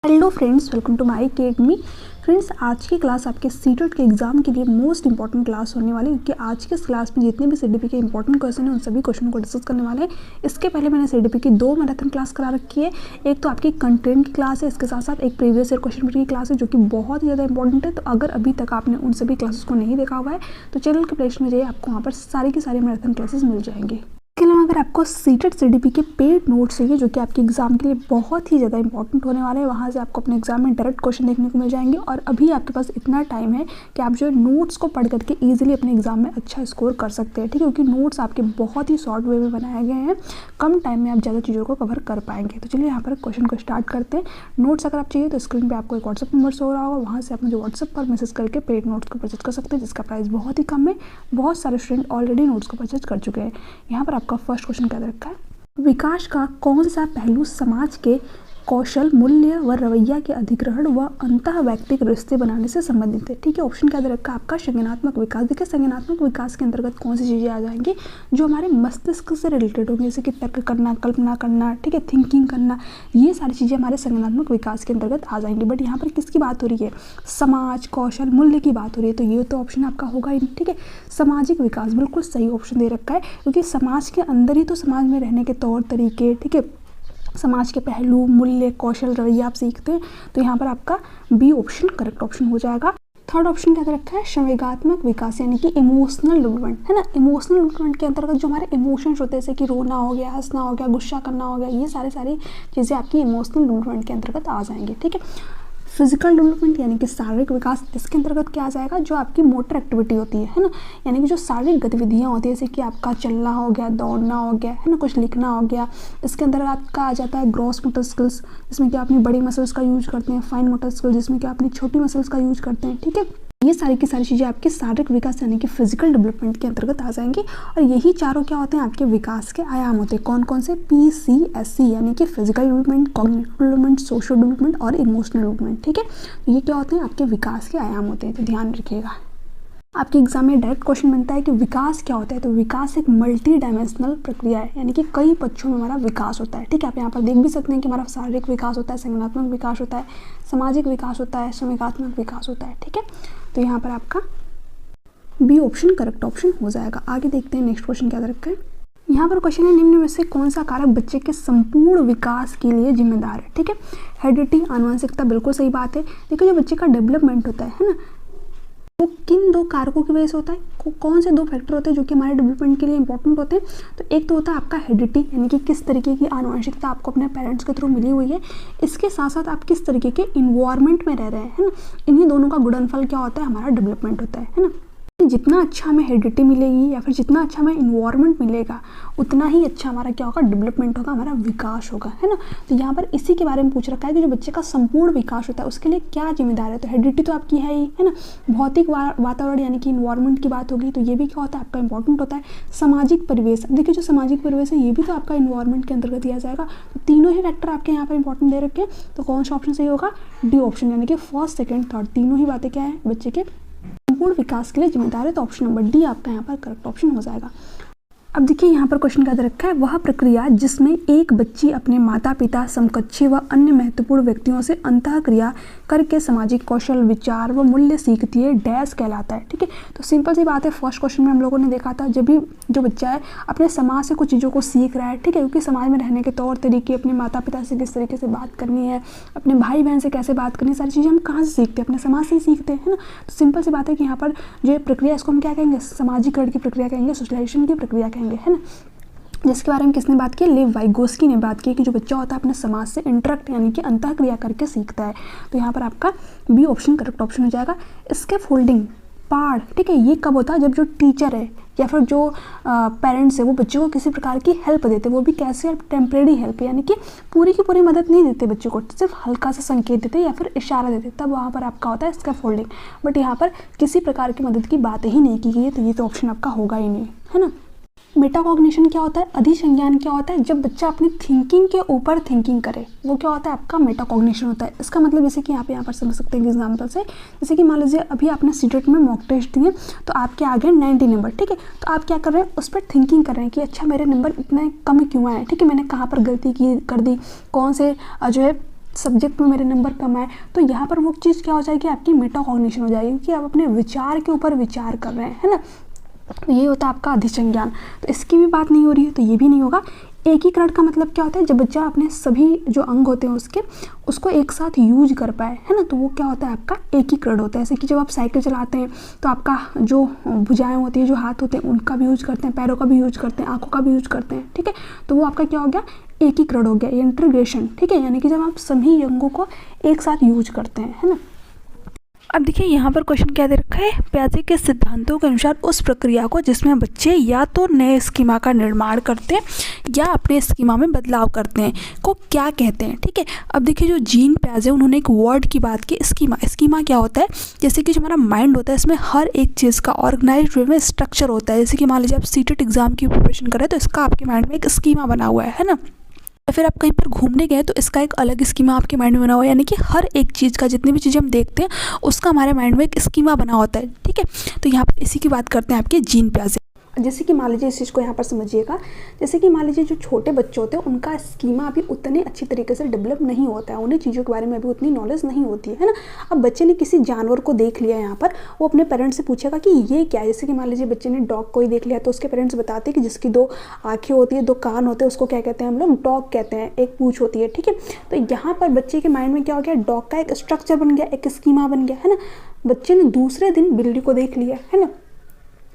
Hello friends, welcome to my academy. Friends, आज की class आपके सीटेट के एग्जाम के लिए मोस्ट इंपॉर्टेंट क्लास होने वाली है, क्योंकि आज के इस क्लास में जितने भी सीडीपी के इंपॉर्टेंट क्वेश्चन हैं उन सभी क्वेश्चन को डिस्कस करने वाले हैं। इसके पहले मैंने सीडीपी की 2 मैराथन क्लास करा रखी है। एक तो आपकी कंटेंट की क्लास है, इसके साथ साथ एक प्रीवियस ईयर क्वेश्चन पेपर की क्लास है जो कि बहुत ही ज़्यादा इंपॉर्टेंट है। तो अगर अभी तक आपने उन सभी क्लासेस को नहीं देखा हुआ है तो चैनल के प्लेलिस्ट में जाइए, आपको वहाँ पर सारी की सारी मैराथन क्लासेस मिल जाएंगी। इसके अलावा अगर आपको सीटेट सीडीपी के पेड नोट्स चाहिए जो कि आपके एग्जाम के लिए बहुत ही ज़्यादा इंपॉर्टेंट होने वाले हैं, वहाँ से आपको अपने एग्जाम में डायरेक्ट क्वेश्चन देखने को मिल जाएंगे। और अभी आपके पास इतना टाइम है कि आप जो है नोट्स को पढ़ करके ईजिली अपने एग्जाम में अच्छा स्कोर कर सकते हैं, ठीक है, क्योंकि नोट्स आपके बहुत ही शॉर्ट वे में बनाए गए हैं। कम टाइम में आप ज़्यादा चीज़ों को कवर कर पाएंगे। तो चलिए यहाँ पर क्वेश्चन को स्टार्ट करते हैं। नोट्स अगर आप चाहिए तो स्क्रीन पर आपको एक व्हाट्सअप नंबर शो हो रहा होगा, वहाँ से आप मुझे व्हाट्सअप पर मैसेज करके पेड नोट्स को परचेज कर सकते हैं, जिसका प्राइस बहुत ही कम है। बहुत सारे स्टूडेंट ऑलरेडी नोट्स को परचेज कर चुके हैं। यहाँ पर आपका फर्स्ट क्वेश्चन क्या रखा है, विकास का कौन सा पहलू समाज के कौशल, मूल्य व रवैया के अधिग्रहण व अंतः वैयक्तिक रिश्ते बनाने से संबंधित है। ठीक है, ऑप्शन क्या दे रखा है आपका, संज्ञानात्मक विकास। देखिए, संज्ञानात्मक विकास के अंतर्गत कौन सी चीज़ें आ जाएंगी जो हमारे मस्तिष्क से रिलेटेड होंगी, जैसे कि तर्क करना, कल्पना करना, ठीक है, थिंकिंग करना, ये सारी चीज़ें हमारे संज्ञानात्मक विकास के अंतर्गत आ जाएंगी। बट यहाँ पर किसकी बात हो रही है, समाज, कौशल, मूल्य की बात हो रही है, तो ये तो ऑप्शन आपका होगा ही नहीं। ठीक है, सामाजिक विकास बिल्कुल सही ऑप्शन दे रखा है, क्योंकि समाज के अंदर ही तो समाज में रहने के तौर तरीके, ठीक है, समाज के पहलू, मूल्य, कौशल, रवैया आप सीखते हैं। तो यहाँ पर आपका बी ऑप्शन करेक्ट ऑप्शन हो जाएगा। थर्ड ऑप्शन क्या रखा है, संवेगात्मक विकास, यानी कि इमोशनल डेवलपमेंट, है ना। इमोशनल डेवलपमेंट के अंतर्गत जो हमारे इमोशंस होते हैं, जैसे कि रोना हो गया, हंसना हो गया, गुस्सा करना हो गया, ये सारी चीज़ें आपकी इमोशनल डेवलपमेंट के अंतर्गत आ जाएंगी। ठीक है, फिजिकल डेवलपमेंट यानी कि शारीरिक विकास, इसके अंतर्गत क्या आ जाएगा, जो आपकी मोटर एक्टिविटी होती है ना, यानी कि जो शारीरिक गतिविधियाँ होती है, जैसे कि आपका चलना हो गया, दौड़ना हो गया, है ना, कुछ लिखना हो गया। इसके अंदर आपका आ जाता है ग्रॉस मोटर स्किल्स, जिसमें कि अपनी बड़ी मसल्स का यूज करते हैं, फाइन मोटर स्किल्स जिसमें कि अपनी छोटी मसल्स का यूज करते हैं। ठीक है, ये सारी की सारी चीज़ें आपके शारीरिक विकास यानी कि फिजिकल डेवलपमेंट के अंतर्गत आ जाएंगी। और यही चारों क्या होते हैं, आपके विकास के आयाम होते हैं। कौन कौन से, PCSC, यानी कि physical development, cognitive development, social development और इमोशनल डेवलपमेंट। ठीक है, तो ये क्या होते हैं, आपके विकास के आयाम होते हैं, तो ध्यान रखिएगा। आपके एग्जाम में डायरेक्ट क्वेश्चन बनता है कि विकास क्या होता है, तो विकास एक मल्टी डायमेंशनल प्रक्रिया है, यानी कि कई पक्षों में हमारा विकास होता है। ठीक है, आप यहाँ पर देख भी सकते हैं कि हमारा शारीरिक विकास होता है, संज्ञानात्मक विकास होता है, सामाजिक विकास होता है, संवेगात्मक विकास होता है। ठीक है, तो यहाँ पर आपका बी ऑप्शन करेक्ट ऑप्शन हो जाएगा। आगे देखते हैं नेक्स्ट क्वेश्चन क्या रखा है। यहाँ पर क्वेश्चन है, निम्न में से कौन सा कारक बच्चे के संपूर्ण विकास के लिए जिम्मेदार है। ठीक है, हेरिडिटी, आनुवंशिकता, बिल्कुल सही बात है। देखिए, जो बच्चे का डेवलपमेंट होता है ना, वो किन 2 कारकों की वजह से होता है, कौन से 2 फैक्टर होते हैं जो कि हमारे डेवलपमेंट के लिए इंपॉर्टेंट होते हैं। तो एक तो होता है आपका हेरिडिटी, यानी कि किस तरीके की आनुवंशिकता आपको अपने पेरेंट्स के थ्रू मिली हुई है। इसके साथ साथ आप किस तरीके के इन्वायरमेंट में रह रहे हैं, है ना। इन्हीं दोनों का गुणनफल क्या होता है, हमारा डेवलपमेंट होता है ना। जितना अच्छा हमें हेरिडिटी मिलेगी या फिर जितना अच्छा हमें इन्वायरमेंट मिलेगा, उतना ही अच्छा हमारा क्या होगा, डेवलपमेंट होगा, हमारा विकास होगा, है ना। तो यहाँ पर इसी के बारे में पूछ रखा है कि जो बच्चे का संपूर्ण विकास होता है उसके लिए क्या जिम्मेदार है। तो हेरिडिटी तो आपकी है ही, है ना। भौतिक वातावरण यानी कि इन्वायरमेंट की बात होगी, तो ये भी क्या होता है, आपका इंपॉर्टेंट होता है। सामाजिक परिवेश, अब देखिए, जो सामाजिक परिवेश है ये भी तो आपका इन्वायरमेंट के अंतर्गत दिया जाएगा। तो तीनों ही फैक्टर आपके यहाँ पर इंपॉर्टेंट दे रखे हैं। तो कौन सा ऑप्शन सही होगा, डी ऑप्शन, यानी कि फर्स्ट, सेकेंड, थर्ड, तीनों ही बातें क्या है, बच्चे के संपूर्ण विकास के लिए जिम्मेदार है। तो ऑप्शन नंबर डी आपका यहाँ पर करेक्ट ऑप्शन हो जाएगा। अब देखिए, यहाँ पर क्वेश्चन क्या दे रखा है, वह प्रक्रिया जिसमें एक बच्ची अपने माता पिता, समकक्षी व अन्य महत्वपूर्ण व्यक्तियों से अंतःक्रिया करके सामाजिक कौशल, विचार व मूल्य सीखती है, डैश कहलाता है। ठीक है, तो सिंपल सी बात है, फर्स्ट क्वेश्चन में हम लोगों ने देखा था, जब भी जो बच्चा है अपने समाज से कुछ चीज़ों को सीख रहा है, ठीक है, क्योंकि समाज में रहने के तौर तरीके, अपने माता पिता से किस तरीके से बात करनी है, अपने भाई बहन से कैसे बात करनी है, सारी चीज़ें हम कहाँ से सीखते हैं, अपने समाज से ही सीखते हैं, है ना। तो सिंपल सी बात है कि यहाँ पर जो प्रक्रिया, इसको हम क्या कहेंगे, सामाजिकरण की प्रक्रिया कहेंगे, सोशलाइजेशन की प्रक्रिया कहेंगे, है ना। जिसके बारे में किसने बात की, लेव वाइगोस्की ने बात की कि जो बच्चा होता है अपने समाज से इंटरेक्ट यानी कि अंतःक्रिया करके सीखता है। तो यहाँ पर आपका बी ऑप्शन करेक्ट ऑप्शन हो जाएगा। स्कैफ फोल्डिंग, पाड़, ठीक है, ये कब होता है, जब जो टीचर है या फिर जो पेरेंट्स है वो बच्चे को किसी प्रकार की हेल्प देते, वो भी कैसे, टेम्परेरी हेल्प, यानी कि पूरी की पूरी मदद नहीं देते बच्चे को, सिर्फ हल्का सा संकेत देते या फिर इशारा देते, तब वहाँ पर आपका होता है स्कैफ फोल्डिंग। बट यहाँ पर किसी प्रकार की मदद की बात ही नहीं की गई है, तो ये तो ऑप्शन आपका होगा ही नहीं, है ना। मेटाकॉग्निशन क्या होता है, अधिसंज्ञान क्या होता है, जब बच्चा अपनी थिंकिंग के ऊपर थिंकिंग करे, वो क्या होता है, आपका मेटाकॉग्निशन होता है। इसका मतलब जैसे कि आप यहाँ पर समझ सकते हैं एग्जाम्पल से, जैसे कि मान लीजिए अभी आपने सीटेट में मॉक टेस्ट दिए, तो आपके आगे 90 नंबर, ठीक है, तो आप क्या कर रहे हैं, उस पर थिंकिंग कर रहे हैं कि अच्छा मेरे नंबर इतने कम क्यों आए, ठीक है, मैंने कहाँ पर गलती की कर दी, कौन से जो है सब्जेक्ट में मेरे नंबर कम आए, तो यहाँ पर वो चीज़ क्या हो जाएगी, आपकी मेटाकॉग्निशन हो जाएगी, क्योंकि आप अपने विचार के ऊपर विचार कर रहे हैं, है ना। तो ये होता है आपका अधिसंज्ञान। तो इसकी भी बात नहीं हो रही है, तो ये भी नहीं होगा। एकीकरण का मतलब क्या होता है, जब बच्चा अपने सभी जो अंग होते हैं उसको एक साथ यूज कर पाए, है ना, तो वो क्या होता है, आपका एकीकरण होता है। जैसे कि जब आप साइकिल चलाते हैं तो आपका जो भुजाएं होती है, जो हाथ होते हैं, उनका भी यूज करते हैं, पैरों का भी यूज करते हैं, आंखों का भी यूज करते हैं, ठीक है। तो वो आपका क्या हो गया, एकीकरण हो गया, इंटीग्रेशन, ठीक है, यानी कि जब आप सभी अंगों को एक साथ यूज करते हैं, है ना। अब देखिए यहाँ पर क्वेश्चन क्या दे रखा है, पियाजे के सिद्धांतों के अनुसार उस प्रक्रिया को जिसमें बच्चे या तो नए स्कीमा का निर्माण करते हैं या अपने स्कीमा में बदलाव करते हैं को क्या कहते हैं, ठीक है। अब देखिए जो जीन पियाजे, उन्होंने एक वर्ड की बात की, स्कीमा। स्कीमा क्या होता है, जैसे कि जो हमारा माइंड होता है, इसमें हर एक चीज़ का ऑर्गेनाइज्ड वे में स्ट्रक्चर होता है। जैसे कि मान लीजिए आप सीटेट एग्जाम की प्रिपरेशन करें तो इसका आपके माइंड में एक स्कीमा बना हुआ है ना। या फिर आप कहीं पर घूमने गए तो इसका एक अलग स्कीमा आपके माइंड में बना हुआ है, यानी कि हर एक चीज़ का, जितनी भी चीज़ें हम देखते हैं उसका हमारे माइंड में एक स्कीमा बना होता है, ठीक है। तो यहाँ पर इसी की बात करते हैं आपके जीन पियाजे। जैसे कि मान लीजिए इस चीज़ को यहाँ पर समझिएगा, जैसे कि मान लीजिए जो छोटे बच्चे होते हैं उनका स्कीमा अभी उतने अच्छी तरीके से डेवलप नहीं होता है, उन्हें चीज़ों के बारे में अभी उतनी नॉलेज नहीं होती है ना। अब बच्चे ने किसी जानवर को देख लिया यहाँ पर, वो अपने पेरेंट्स से पूछेगा कि ये क्या है। जैसे कि मान लीजिए बच्चे ने डॉग को ही देख लिया, तो उसके पेरेंट्स बताते हैं कि जिसकी 2 आँखें होती है, 2 कान होते हैं, उसको क्या कहते हैं हम लोग, डॉग कहते हैं, एक पूँछ होती है, ठीक है। तो यहाँ पर बच्चे के माइंड में क्या हो गया, डॉग का एक स्ट्रक्चर बन गया, एक स्कीमा बन गया, है ना। बच्चे ने दूसरे दिन बिल्ली को देख लिया, है ना,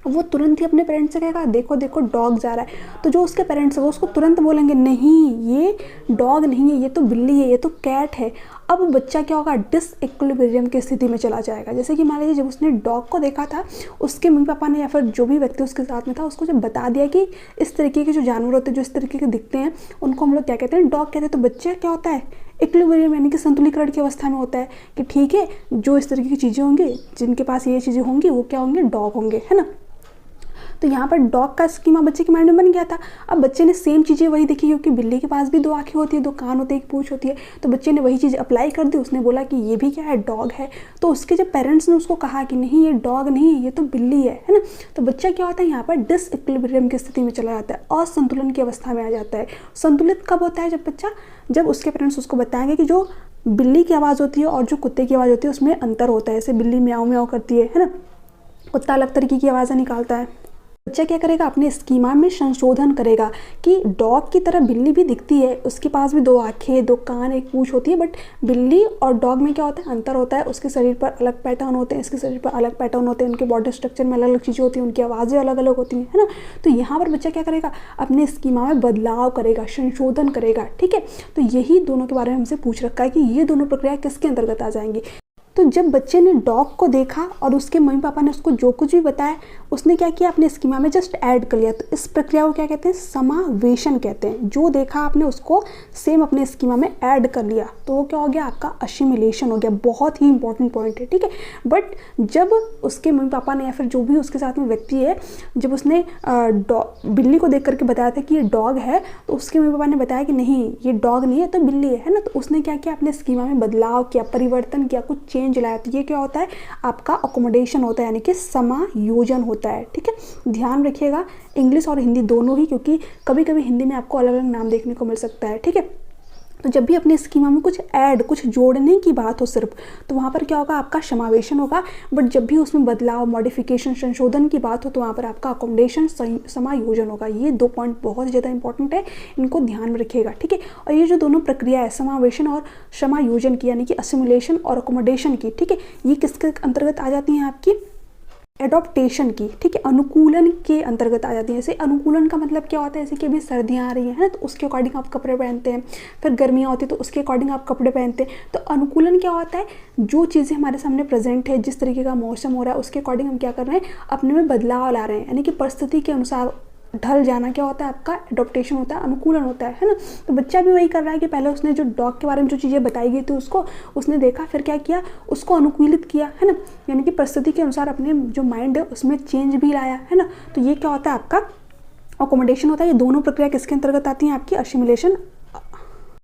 वो तुरंत ही अपने पेरेंट्स से कहेगा देखो देखो डॉग जा रहा है। तो जो उसके पेरेंट्स है वो उसको तुरंत बोलेंगे नहीं ये डॉग नहीं है, ये तो बिल्ली है, ये तो कैट है। अब बच्चा क्या होगा, डिसइक्विलिब्रियम की स्थिति में चला जाएगा। जैसे कि मान लीजिए जब उसने डॉग को देखा था, उसके मम्मी पापा ने या फिर जो भी व्यक्ति उसके साथ में था उसको जब बता दिया कि इस तरीके के जो जानवर होते हैं, जो इस तरीके के दिखते हैं, उनको हम लोग क्या कहते हैं, डॉग कहते हैं। तो बच्चा क्या होता है, इक्विलिब्रियम यानी कि संतुलीकरण की अवस्था में होता है कि ठीक है, जो इस तरीके की चीज़ें होंगी, जिनके पास ये चीज़ें होंगी, वो क्या होंगे, डॉग होंगे, है ना। तो यहाँ पर डॉग का स्कीमा बच्चे के माइंड में बन गया था। अब बच्चे ने सेम चीज़ें वही देखी, क्योंकि बिल्ली के पास भी 2 आँखें होती है, 2 कान होते हैं, एक पूँछ होती है। तो बच्चे ने वही चीज़ अप्लाई कर दी, उसने बोला कि ये भी क्या है, डॉग है। तो उसके जब पेरेंट्स ने उसको कहा कि नहीं ये डॉग नहीं है, ये तो बिल्ली है ना। तो बच्चा क्या होता है, यहाँ पर डिसइक्विलिब्रियम की स्थिति में चला जाता है, असंतुलन की अवस्था में आ जाता है। संतुलित कब होता है, जब उसके पेरेंट्स उसको बताएंगे कि जो बिल्ली की आवाज़ होती है और जो कुत्ते की आवाज़ होती है उसमें अंतर होता है। जैसे बिल्ली म्याऊं म्याऊं करती है ना, कुत्ता अलग तरीके की आवाज़ें निकालता है। बच्चा क्या करेगा, अपने स्कीमा में संशोधन करेगा कि डॉग की तरह बिल्ली भी दिखती है, उसके पास भी 2 आँखें, 2 कान, एक पूँछ होती है, बट बिल्ली और डॉग में क्या होता है, अंतर होता है। उसके शरीर पर अलग पैटर्न होते हैं, इसके शरीर पर अलग पैटर्न होते हैं, उनके बॉडी स्ट्रक्चर में अलग अलग चीज़ें होती हैं, उनकी आवाज़ें अलग अलग होती हैं, है ना। तो यहाँ पर बच्चा क्या करेगा, अपने स्कीमा में बदलाव करेगा, संशोधन करेगा, ठीक है। तो यही दोनों के बारे में हमसे पूछ रखा है कि ये दोनों प्रक्रिया किसके अंतर्गत आ जाएंगी। तो जब बच्चे ने डॉग को देखा और उसके मम्मी पापा ने उसको जो कुछ भी बताया, उसने क्या किया, अपने स्कीमा में जस्ट ऐड कर लिया। तो इस प्रक्रिया को क्या कहते हैं, समावेशन कहते हैं। जो देखा आपने उसको सेम अपने स्कीमा में ऐड कर लिया, तो वो क्या हो गया, आपका असिमिलेशन हो गया। बहुत ही इंपॉर्टेंट पॉइंट है, ठीक है। बट जब उसके मम्मी पापा ने या फिर जो भी उसके साथ में व्यक्ति है, जब उसने बिल्ली को देख करके बताया था कि ये डॉग है, तो उसके मम्मी पापा ने बताया कि नहीं ये डॉग नहीं है, तो बिल्ली है ना। तो उसने क्या किया, अपने स्कीमा में बदलाव किया, परिवर्तन किया, कुछ चेंज लाया। तो ये क्या होता है, आपका अकोमोडेशन होता है, यानी कि समायोजन होता है, ठीक है। ध्यान रखिएगा इंग्लिश और हिंदी दोनों ही, क्योंकि कभी कभी हिंदी में आपको अलग अलग नाम देखने को मिल सकता है, ठीक है। तो जब भी अपने स्कीमा में कुछ ऐड, कुछ जोड़ने की बात हो सिर्फ, तो वहाँ पर क्या होगा, आपका समावेशन होगा। बट जब भी उसमें बदलाव, मॉडिफिकेशन, संशोधन की बात हो, तो वहाँ पर आपका अकोमोडेशन, समायोजन होगा। ये 2 पॉइंट बहुत ज़्यादा इंपॉर्टेंट है, इनको ध्यान में रखिएगा, ठीक है। और ये जो दोनों प्रक्रिया है, समावेशन और समायोजन की, यानी कि असिमुलेशन और अकोमोडेशन की, ठीक है, ये किसके अंतर्गत आ जाती हैं, आपकी एडॉप्टेशन की, ठीक है, अनुकूलन के अंतर्गत आ जाती है। जैसे अनुकूलन का मतलब क्या होता है, जैसे कि अभी सर्दियाँ आ रही हैं, है ना, तो उसके अकॉर्डिंग आप कपड़े पहनते हैं। फिर गर्मियाँ होती है तो उसके अकॉर्डिंग आप कपड़े पहनते हैं। तो अनुकूलन क्या होता है, जो चीज़ें हमारे सामने प्रेजेंट है, जिस तरीके का मौसम हो रहा है, उसके अकॉर्डिंग हम क्या कर रहे हैं, अपने में बदलाव ला रहे हैं, यानी कि परिस्थिति के अनुसार ढल जाना क्या होता है, आपका एडॉप्टेशन होता है, अनुकूलन होता है ना। तो बच्चा भी वही कर रहा है कि पहले उसने जो डॉग के बारे में जो चीज़ें बताई गई थी उसको उसने देखा, फिर क्या किया, उसको अनुकूलित किया, है ना, यानी कि परिस्थिति के अनुसार अपने जो माइंड है उसमें चेंज भी लाया, है ना। तो ये क्या होता है, आपका अकोमोडेशन होता है। ये दोनों प्रक्रिया किसके अंतर्गत आती हैं, आपकी असिमुलेशन,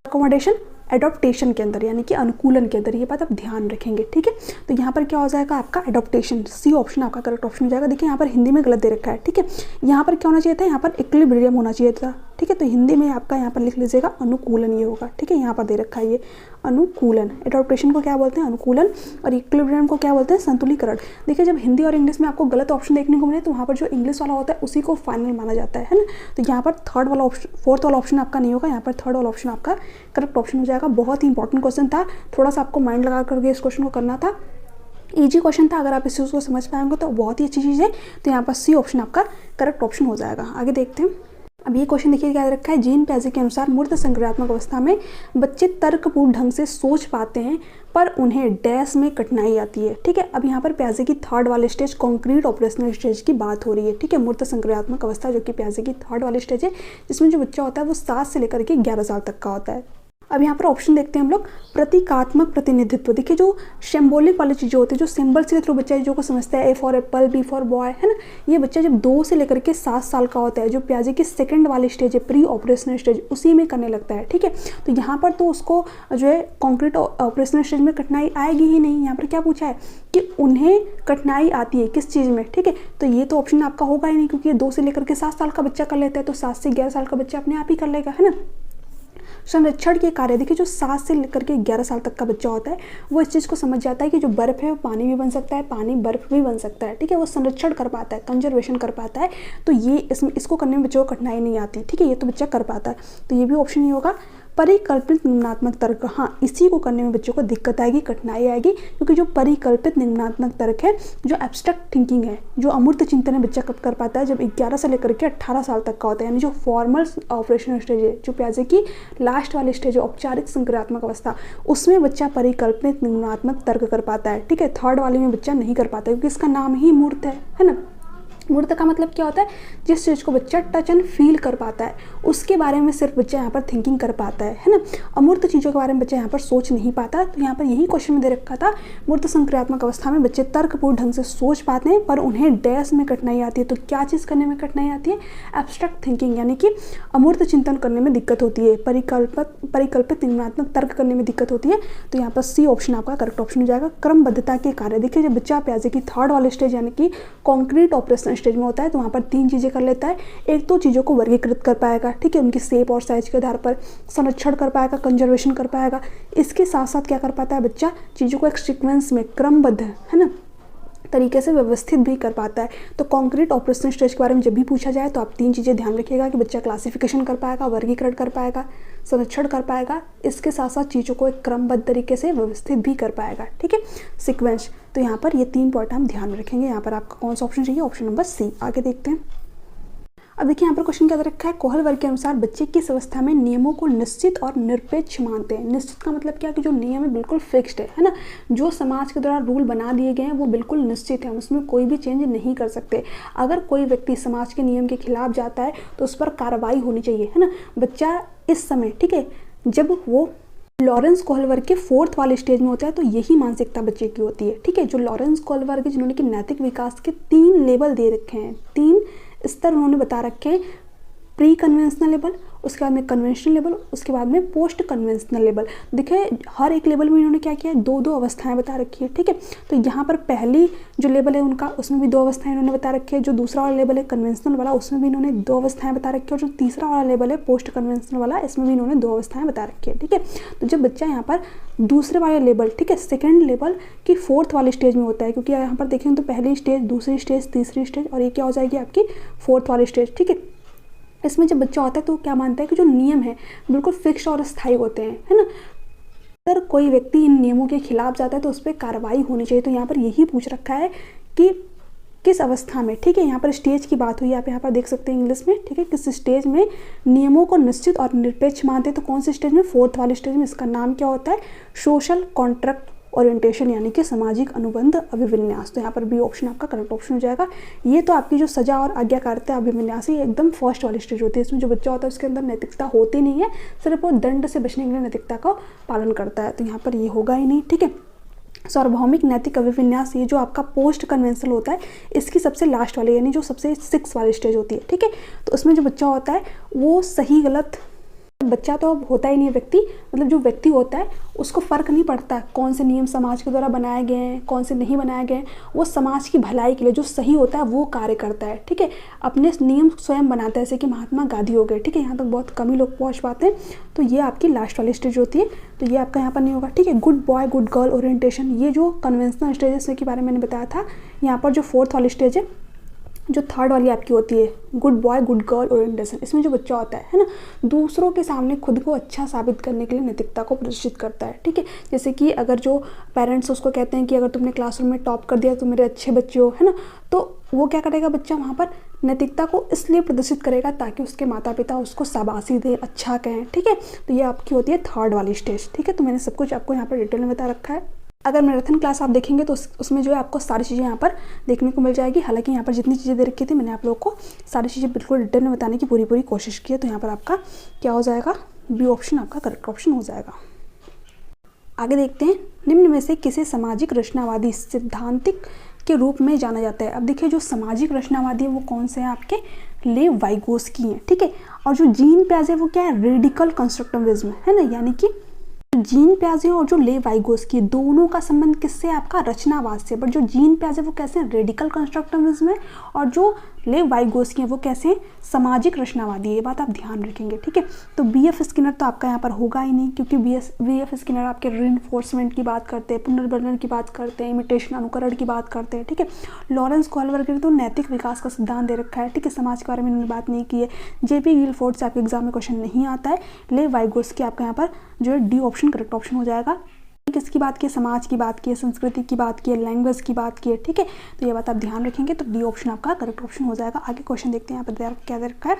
अकोमोडेशन, एडॉप्टेशन के अंदर, यानी कि अनुकूलन के अंदर। ये बात आप ध्यान रखेंगे, ठीक है। तो यहाँ पर क्या हो जाएगा, आपका एडॉप्टेशन, सी ऑप्शन आपका करेक्ट ऑप्शन हो जाएगा। देखिए यहाँ पर हिंदी में गलत दे रखा है, ठीक है। यहाँ पर क्या होना चाहिए था, यहाँ पर इक्विलिब्रियम होना चाहिए था, ठीक है। तो हिंदी में आपका यहाँ पर लिख लीजिएगा अनुकूलन, ये होगा, ठीक है। यहाँ पर दे रखा है ये अनुकूलन। एडॉप्टेशन को क्या बोलते हैं? अनुकूलन। और इक्विलिब्रियम को क्या बोलते हैं? संतुलीकरण। देखिए जब हिंदी और इंग्लिश में आपको गलत ऑप्शन देखने को मिले तो वहाँ पर जो इंग्लिश वाला होता है उसी को फाइनल माना जाता है ना। तो यहाँ पर फोर्थ वाला ऑप्शन आपका नहीं होगा, यहाँ पर थर्ड वाला ऑप्शन आपका करेक्ट ऑप्शन हो जाएगा। बहुत ही इंपॉर्टेंट क्वेश्चन था, थोड़ा सा आपको माइंड लगा करके इस क्वेश्चन को करना था। इजी क्वेश्चन था, अगर आप इस चीज़ को समझ पाएंगे तो बहुत ही अच्छी चीज़ है। तो यहाँ पर सी ऑप्शन आपका करेक्ट ऑप्शन हो जाएगा। आगे देखते हैं। अब ये क्वेश्चन देखिए क्या रखा है, जीन पियाजे के अनुसार मूर्त संक्रियात्मक अवस्था में बच्चे तर्कपूर्ण ढंग से सोच पाते हैं पर उन्हें डैश में कठिनाई आती है। ठीक है, अब यहाँ पर पियाजे की थर्ड वाले स्टेज कॉन्क्रीट ऑपरेशनल स्टेज की बात हो रही है। ठीक है, मूर्त संक्रियात्मक अवस्था जो कि पियाजे की थर्ड वाली स्टेज है, जिसमें जो बच्चा होता है वो 7 से लेकर के 11 साल तक का होता है। अब यहाँ पर ऑप्शन देखते हैं हम लोग, प्रतीकात्मक प्रतिनिधित्व। देखिए जो सिंबॉलिक वाली चीज़ें होती है, जो सिंबल्स के थ्रू बच्चा चीज़ों को समझता है, A for apple, B for boy, है ना। ये बच्चा जब 2 से लेकर के 7 साल का होता है, जो पियाजे की सेकंड वाली स्टेज है, प्री ऑपरेशनल स्टेज, उसी में करने लगता है। ठीक है, तो यहाँ पर तो उसको जो है कॉन्क्रीट ऑपरेशनल स्टेज में कठिनाई आएगी ही नहीं। यहाँ पर क्या पूछा है कि उन्हें कठिनाई आती है किस चीज़ में। ठीक है, तो ये तो ऑप्शन आपका होगा ही नहीं, क्योंकि ये 2 से लेकर के 7 साल का बच्चा कर लेता है, तो 7 से 11 साल का बच्चा अपने आप ही कर लेगा, है ना। संरक्षण के कार्य, देखिए जो 7 से लेकर के 11 साल तक का बच्चा होता है वो इस चीज़ को समझ जाता है कि जो बर्फ़ है वो पानी भी बन सकता है, पानी बर्फ़ भी बन सकता है। ठीक है, वो संरक्षण कर पाता है, कंजर्वेशन कर पाता है। तो ये इसको करने में बच्चों को कठिनाई नहीं आती। ठीक है, ये तो बच्चा कर पाता है, तो ये भी ऑप्शन नहीं होगा। परिकल्पित निम्नात्मक तर्क, हाँ इसी को करने में बच्चों को दिक्कत आएगी, कठिनाई आएगी, क्योंकि जो परिकल्पित निम्नात्मक तर्क है, जो एब्स्ट्रैक्ट थिंकिंग है, जो अमूर्त चिंतन है, बच्चा कब कर पाता है? जब 11 से लेकर के 18 साल तक का होता है। यानी जो फॉर्मल ऑपरेशनल स्टेज है, जो पियाजे की लास्ट वाली स्टेज है, औपचारिक संक्रियात्मक अवस्था, उसमें बच्चा परिकल्पित निम्नात्मक तर्क कर पाता है। ठीक है, थर्ड वाले में बच्चा नहीं कर पाता, क्योंकि इसका नाम ही मूर्त है ना। मूर्त का मतलब क्या होता है? जिस चीज़ को बच्चा टच एंड फील कर पाता है, उसके बारे में सिर्फ बच्चा यहाँ पर थिंकिंग कर पाता है ना। अमूर्त चीज़ों के बारे में बच्चा यहाँ पर सोच नहीं पाता। तो यहाँ पर यही क्वेश्चन में दे रखा था, मूर्त संक्रियात्मक अवस्था में बच्चे तर्कपूर्ण ढंग से सोच पाते हैं पर उन्हें डैश में कठिनाई आती है। तो क्या चीज़ करने में कठिनाई आती है? एब्स्ट्रैक्ट थिंकिंग, यानी कि अमूर्त चिंतन करने में दिक्कत होती है, परिकल्पित निम्नात्मक तर्क करने में दिक्कत होती है। तो यहाँ पर सी ऑप्शन आपका करेक्ट ऑप्शन हो जाएगा। क्रमबद्धता के कार्य, देखिए जब बच्चा पियाजे की थर्ड वाले स्टेज यानी कि कॉन्क्रीट ऑपरेशनल स्टेज में होता है, तो वहाँ पर 3 चीज़ें कर लेता है। एक तो चीज़ों को वर्गीकृत कर पाएगा, ठीक है, उनकी शेप और साइज के आधार पर संरक्षण कर पाएगा, कंजर्वेशन कर पाएगा। इसके साथ साथ क्या कर पाता है बच्चा? चीज़ों को एक सीक्वेंस में क्रमबद्ध, है ना, तरीके से व्यवस्थित भी कर पाता है। तो कॉन्क्रीट ऑपरेशनल स्टेज के बारे में जब भी पूछा जाए तो आप 3 चीज़ें ध्यान रखिएगा कि बच्चा क्लासिफिकेशन कर पाएगा, वर्गीकरण कर पाएगा, संरक्षण कर पाएगा, इसके साथ साथ चीज़ों को एक क्रमबद्ध तरीके से व्यवस्थित भी कर पाएगा। ठीक है, सीक्वेंस। तो यहाँ पर ये 3 पॉइंट हम ध्यान में रखेंगे। यहाँ पर आपका कौन सा ऑप्शन चाहिए? Option number C. आगे देखते हैं। अब देखिए यहाँ पर क्वेश्चन क्या दे रखा है, कोहल वर्ग के अनुसार बच्चे किस अवस्था में नियमों को निश्चित और निरपेक्ष मानते हैं। निश्चित का मतलब क्या कि जो नियम है बिल्कुल फिक्स्ड है ना, जो समाज के द्वारा रूल बना दिए गए हैं वो बिल्कुल निश्चित है, उसमें कोई भी चेंज नहीं कर सकते। अगर कोई व्यक्ति समाज के नियम के खिलाफ जाता है तो उस पर कार्रवाई होनी चाहिए, है ना। बच्चा इस समय, ठीक है, जब वो लॉरेंस कोहलवर्ग के 4th वाले स्टेज में होता है तो यही मानसिकता बच्चे की होती है। ठीक है, जो लॉरेंस कोहलवर्ग है जिन्होंने कि नैतिक विकास के 3 लेवल दे रखे हैं, 3 स्तर उन्होंने बता रखे हैं, प्री कन्वेंशनल लेवल, उसके बाद में कन्वेंशनल लेवल, उसके बाद में पोस्ट कन्वेंशनल लेवल। देखिए हर एक लेवल में इन्होंने क्या किया है, 2-2 अवस्थाएं बता रखी है। ठीक है, तो यहाँ पर पहली जो लेवल है उनका, उसमें भी 2 अवस्थाएं इन्होंने बता रखी है। जो दूसरा वाला लेवल है कन्वेंशनल वाला, उसमें भी इन्होंने 2 अवस्थाएं बता रखी है। और जो तीसरा वाला लेवल है पोस्ट कन्वेंशनल वाला, इसमें भी इन्होंने 2 अवस्थाएं बता रखी है। ठीक है, तो जब बच्चा यहाँ पर दूसरे वाले लेवल, ठीक है, सेकेंड लेवल की 4th वाली स्टेज में होता है, क्योंकि यहाँ पर देखेंगे तो पहली स्टेज, दूसरी स्टेज, तीसरी स्टेज, और ये क्या हो जाएगी आपकी 4th वाली स्टेज। ठीक है, इसमें जब बच्चा होता है तो क्या मानता है कि जो नियम है बिल्कुल फिक्स और स्थायी होते हैं, है ना। अगर कोई व्यक्ति इन नियमों के खिलाफ जाता है तो उस पर कार्रवाई होनी चाहिए। तो यहाँ पर यही पूछ रखा है कि किस अवस्था में, ठीक है, यहाँ पर स्टेज की बात हुई, आप यहाँ पर देख सकते हैं इंग्लिश में, ठीक है, किस स्टेज में नियमों को निश्चित और निरपेक्ष मानते हैं। तो कौन से स्टेज में? 4th वाले स्टेज में। इसका नाम क्या होता है? सोशल कॉन्ट्रैक्ट ओरिएंटेशन, यानी कि सामाजिक अनुबंध अभिविन्यास। तो यहाँ पर भी ऑप्शन आपका करेक्ट ऑप्शन हो जाएगा। ये तो आपकी जो सजा और आज्ञाकारिता अभिविन्यास है एकदम फर्स्ट वाली स्टेज होती है। इसमें जो बच्चा होता है उसके अंदर नैतिकता होती नहीं है, सिर्फ वो दंड से बचने के लिए नैतिकता का पालन करता है। तो यहाँ पर ये होगा ही नहीं। ठीक है, सार्वभौमिक नैतिक अभिविन्यास, ये जो आपका पोस्ट कन्वेंशनल होता है, इसकी सबसे लास्ट वाली, यानी जो सबसे 6th वाली स्टेज होती है। ठीक है, तो उसमें जो बच्चा होता है वो सही गलत बच्चा तो अब होता ही नहीं है व्यक्ति, मतलब जो व्यक्ति होता है उसको फ़र्क नहीं पड़ता कौन से नियम समाज के द्वारा बनाए गए हैं कौन से नहीं बनाए गए हैं, वो समाज की भलाई के लिए जो सही होता है वो कार्य करता है। ठीक है, अपने नियम स्वयं बनाता है, जैसे कि महात्मा गांधी हो गए। ठीक है, यहाँ तक बहुत कम ही लोग पहुँच पाते हैं। तो ये आपकी लास्ट वाली स्टेज होती है, तो ये आपका यहाँ पर नहीं होगा। ठीक है, good boy good girl orientation, ये जो कन्वेंशनल स्टेजेस के बारे में मैंने बताया था, यहाँ पर जो फोर्थ वाली स्टेज है, जो थर्ड वाली आपकी होती है good boy good girl orientation, इसमें जो बच्चा होता है ना, दूसरों के सामने खुद को अच्छा साबित करने के लिए नैतिकता को प्रदर्शित करता है। ठीक है, जैसे कि अगर जो पेरेंट्स उसको कहते हैं कि अगर तुमने क्लासरूम में टॉप कर दिया तो मेरे अच्छे बच्चे हो, है ना, तो वो क्या करेगा बच्चा वहाँ पर नैतिकता को इसलिए प्रदर्शित करेगा ताकि उसके माता पिता उसको शाबाशी दें, अच्छा कहें। ठीक है, तो ये आपकी होती है थर्ड वाली स्टेज। ठीक है, तो मैंने सब कुछ आपको यहाँ पर डिटेल में बता रखा है। अगर मैराथन क्लास आप देखेंगे तो उसमें जो है आपको सारी चीज़ें यहाँ पर देखने को मिल जाएगी। हालांकि यहाँ पर जितनी चीज़ें दे रखी थी मैंने आप लोगों को सारी चीज़ें बिल्कुल डिटेल में बताने की पूरी कोशिश की है। तो यहाँ पर आपका क्या हो जाएगा, बी ऑप्शन आपका करेक्ट ऑप्शन हो जाएगा। आगे देखते हैं, निम्न में से किसे सामाजिक रचनावादी सिद्धांतिक के रूप में जाना जाता है। अब देखिए जो सामाजिक रचनावादी है वो कौन से हैं, आपके लेव वाइगोस्की हैं। ठीक है, और जो जीन पियाजे वो क्या है, रेडिकल कंस्ट्रक्टिविज्म है ना, यानी कि जीन पियाजे और जो लेव वाइगोस्की दोनों का संबंध किससे, आपका रचनावाद से। बट जो जीन पियाजे वो कैसे हैं, रेडिकल कंस्ट्रक्टिविज्म है, और जो लेव वाइगोस्की है वो कैसे हैं, सामाजिक रचनावादी है। ये बात आप ध्यान रखेंगे। ठीक है, तो बी.एफ. स्किनर तो आपका यहाँ पर होगा ही नहीं, क्योंकि बी.एफ. स्किनर आपके रिइंफोर्समेंट की बात करते हैं, पुनर्वर्णन की बात करते हैं, इमिटेशन अनुकरण की बात करते हैं। ठीक है, लॉरेंस कोहलबर्गर ने तो नैतिक विकास का सिद्धांत दे रखा है। ठीक है, समाज के बारे में उन्होंने बात नहीं की है। जे.पी. गिलफोर्ड से आपके एग्जाम में क्वेश्चन नहीं आता है। लेव वाइगोस्की आपका यहाँ पर जो है डी ऑप्शन करेक्ट ऑप्शन हो जाएगा। किसकी बात की है, समाज की बात की है, संस्कृति की बात की है, लैंग्वेज की बात की है। ठीक है, तो ये बात आप ध्यान रखेंगे, तो डी ऑप्शन आपका करेक्ट ऑप्शन हो जाएगा। आगे क्वेश्चन देखते हैं, यहाँ पर क्या दे रखा है।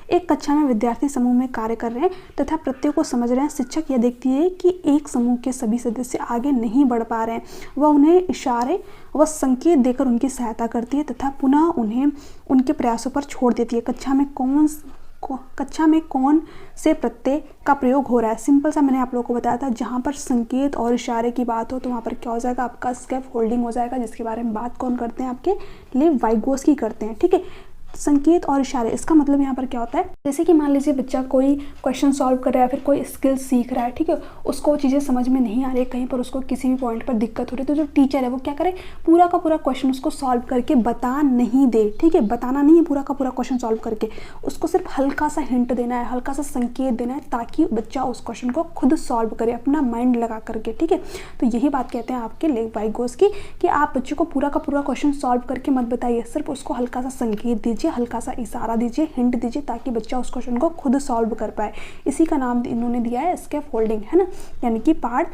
एक कक्षा में विद्यार्थी समूह में कार्य कर रहे हैं तथा प्रत्येक को समझ रहे हैं। शिक्षक यह देखती है कि एक समूह के सभी सदस्य आगे नहीं बढ़ पा रहे हैं, वह उन्हें इशारे व संकेत देकर उनकी सहायता करती है तथा पुनः उन्हें उनके प्रयासों पर छोड़ देती है। कक्षा में कौन से प्रत्यय का प्रयोग हो रहा है। सिंपल सा मैंने आप लोगों को बताया था, जहाँ पर संकेत और इशारे की बात हो तो वहाँ पर क्या हो जाएगा, आपका स्कैफ होल्डिंग हो जाएगा, जिसके बारे में बात कौन करते हैं, आपके लेव वाइगोस्की करते हैं। ठीक है, संकेत और इशारे, इसका मतलब यहाँ पर क्या होता है, जैसे कि मान लीजिए बच्चा कोई क्वेश्चन सॉल्व कर रहा है, फिर कोई स्किल सीख रहा है। ठीक है, उसको चीज़ें समझ में नहीं आ रही, कहीं पर उसको किसी भी पॉइंट पर दिक्कत हो रही है, तो जो टीचर है वो क्या करे, पूरा का पूरा क्वेश्चन उसको सॉल्व करके बता नहीं दे। ठीक है, बताना नहीं है पूरा का पूरा क्वेश्चन सॉल्व करके, उसको सिर्फ हल्का सा हिंट देना है, हल्का सा संकेत देना है, ताकि बच्चा उस क्वेश्चन को खुद सॉल्व करे अपना माइंड लगा करके। ठीक है, तो यही बात कहते हैं आपके लेव वाइगोस्की कि आप बच्चे को पूरा का पूरा क्वेश्चन सॉल्व करके मत बताइए, सिर्फ उसको हल्का सा संकेत दीजिए, हल्का सा इशारा दीजिए, हिंट दीजिए, ताकि बच्चा उस क्वेश्चन को खुद सॉल्व कर पाए। इसी का नाम इन्होंने दिया है स्कैफ होल्डिंग, है ना, यानी कि पार्ट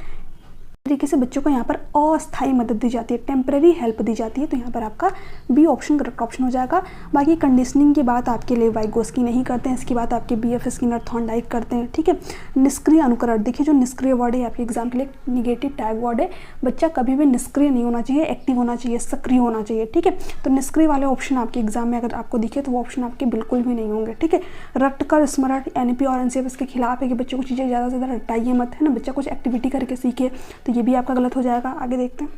तरीके से बच्चों को यहाँ पर अस्थायी मदद दी जाती है, टेम्परेरी हेल्प दी जाती है। तो यहाँ पर आपका बी ऑप्शन करेक्ट ऑप्शन हो जाएगा। बाकी कंडीशनिंग की बात आपके लेव वाइगोस्की नहीं करते हैं, इसकी बात आपके बी.एफ. स्किनर थॉर्नडाइक करते हैं। ठीक है, निष्क्रिय अनुकरण, देखिए जो निष्क्रिय वर्ड है आपके एग्जाम के लिए निगेटिव टैग वर्ड है। बच्चा कभी भी निष्क्रिय नहीं होना चाहिए, एक्टिव होना चाहिए, सक्रिय होना चाहिए। ठीक है, तो निष्क्रिय वाले ऑप्शन आपके एग्जाम में अगर आपको दिखे तो वो ऑप्शन आपके बिल्कुल भी नहीं होंगे। ठीक है, रटकर स्मरण एनपी और एनसीएफ के खिलाफ है कि बच्चों को चीज़ें ज़्यादा से ज़्यादा रटाइए मत, है ना, बच्चा कुछ एक्टिविटी करके सीखे, तो ये भी आपका गलत हो जाएगा। आगे देखते हैं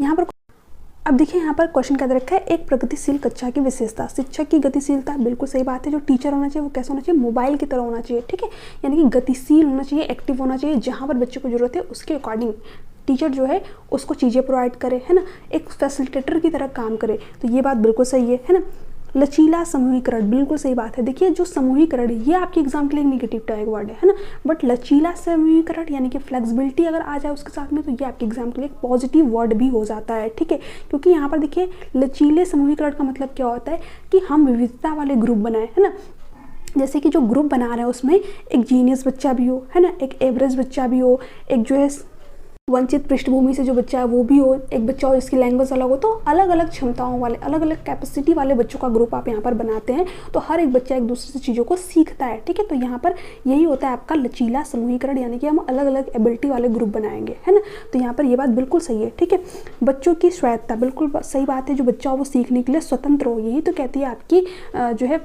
यहाँ पर, अब देखिए यहाँ पर क्वेश्चन क्या दे रखा है, एक प्रगतिशील कक्षा की विशेषता, शिक्षक की गतिशीलता, बिल्कुल सही बात है। जो टीचर होना चाहिए वो कैसा होना चाहिए, मोबाइल की तरह होना चाहिए। ठीक है, यानी कि गतिशील होना चाहिए, एक्टिव होना चाहिए, जहाँ पर बच्चे को जरूरत है उसके अकॉर्डिंग टीचर जो है उसको चीज़ें प्रोवाइड करे, है ना, एक फैसिलिटेटर की तरह काम करे। तो ये बात बिल्कुल सही है ना। लचीला समूहीकरण, बिल्कुल सही बात है। देखिए जो समूहीकरण ये आपके एग्जाम के लिए निगेटिव टैग वर्ड है ना, बट लचीला समूहीकरण यानी कि फ्लेक्सिबिलिटी अगर आ जाए उसके साथ में तो ये आपके एग्जाम के लिए एक पॉजिटिव वर्ड भी हो जाता है। ठीक है, क्योंकि यहाँ पर देखिए लचीले समूहीकरण का मतलब क्या होता है कि हम विविधता वाले ग्रुप बनाए, है ना, जैसे कि जो ग्रुप बना रहे हैं उसमें एक जीनियस बच्चा भी हो, है ना, एक एवरेज बच्चा भी हो, एक जो है वंचित पृष्ठभूमि से जो बच्चा है वो भी हो, एक बच्चा हो जिसकी लैंग्वेज अलग हो, तो अलग अलग क्षमताओं वाले, अलग अलग कैपेसिटी वाले बच्चों का ग्रुप आप यहाँ पर बनाते हैं, तो हर एक बच्चा एक दूसरे से चीज़ों को सीखता है। ठीक है, तो यहाँ पर यही होता है आपका लचीला समूहीकरण, यानी कि हम अलग अलग एबिलिटी वाले ग्रुप बनाएंगे, है ना। तो यहाँ पर ये बात बिल्कुल सही है। ठीक है, बच्चों की स्वायत्ता, बिल्कुल सही बात है, जो बच्चा हो वो सीखने के लिए स्वतंत्र हो, यही तो कहती है आपकी जो है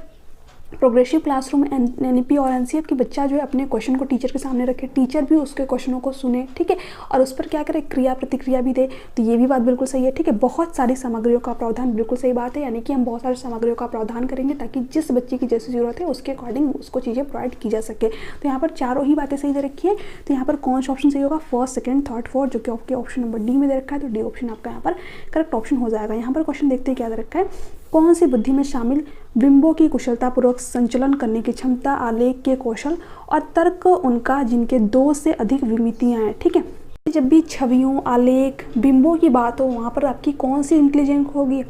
प्रोग्रेसिव क्लासरूम एनईपी और एनसीएफ की बच्चा जो है अपने क्वेश्चन को टीचर के सामने रखे, टीचर भी उसके क्वेश्चनों को सुने, ठीक है, और उस पर क्या करे, क्रिया प्रतिक्रिया भी दे। तो ये भी बात बिल्कुल सही है, ठीक है। बहुत सारी सामग्रियों का प्रावधान, बिल्कुल सही बात है, यानी कि हम बहुत सारी सामग्रियों का प्रावधान करेंगे ताकि जिस बच्चे की जैसी जरूरत है उसके अकॉर्डिंग उसको चीज़ें प्रोवाइड की जा सके। तो यहाँ पर चारों ही बातें सही दे रखी है। तो यहाँ पर कौन सा ऑप्शन सही होगा, फर्स्ट, सेकंड, थर्ड, फोर्थ, जो कि आपके ऑप्शन नंबर डी में दे रखा है। तो डी ऑप्शन आपका यहाँ पर करेक्ट ऑप्शन हो जाएगा। यहाँ पर क्वेश्चन देखते हैं क्या दे रखा है, कौन सी बुद्धि में शामिल बिंबों की कुशलतापूर्वक संचलन करने की क्षमता, आलेख के कौशल और तर्क उनका जिनके 2 से अधिक विमितियाँ हैं, ठीक है। जब भी छवियों, आलेख, बिंबों की बात हो वहाँ पर आपकी कौन सी इंटेलिजेंस होगी,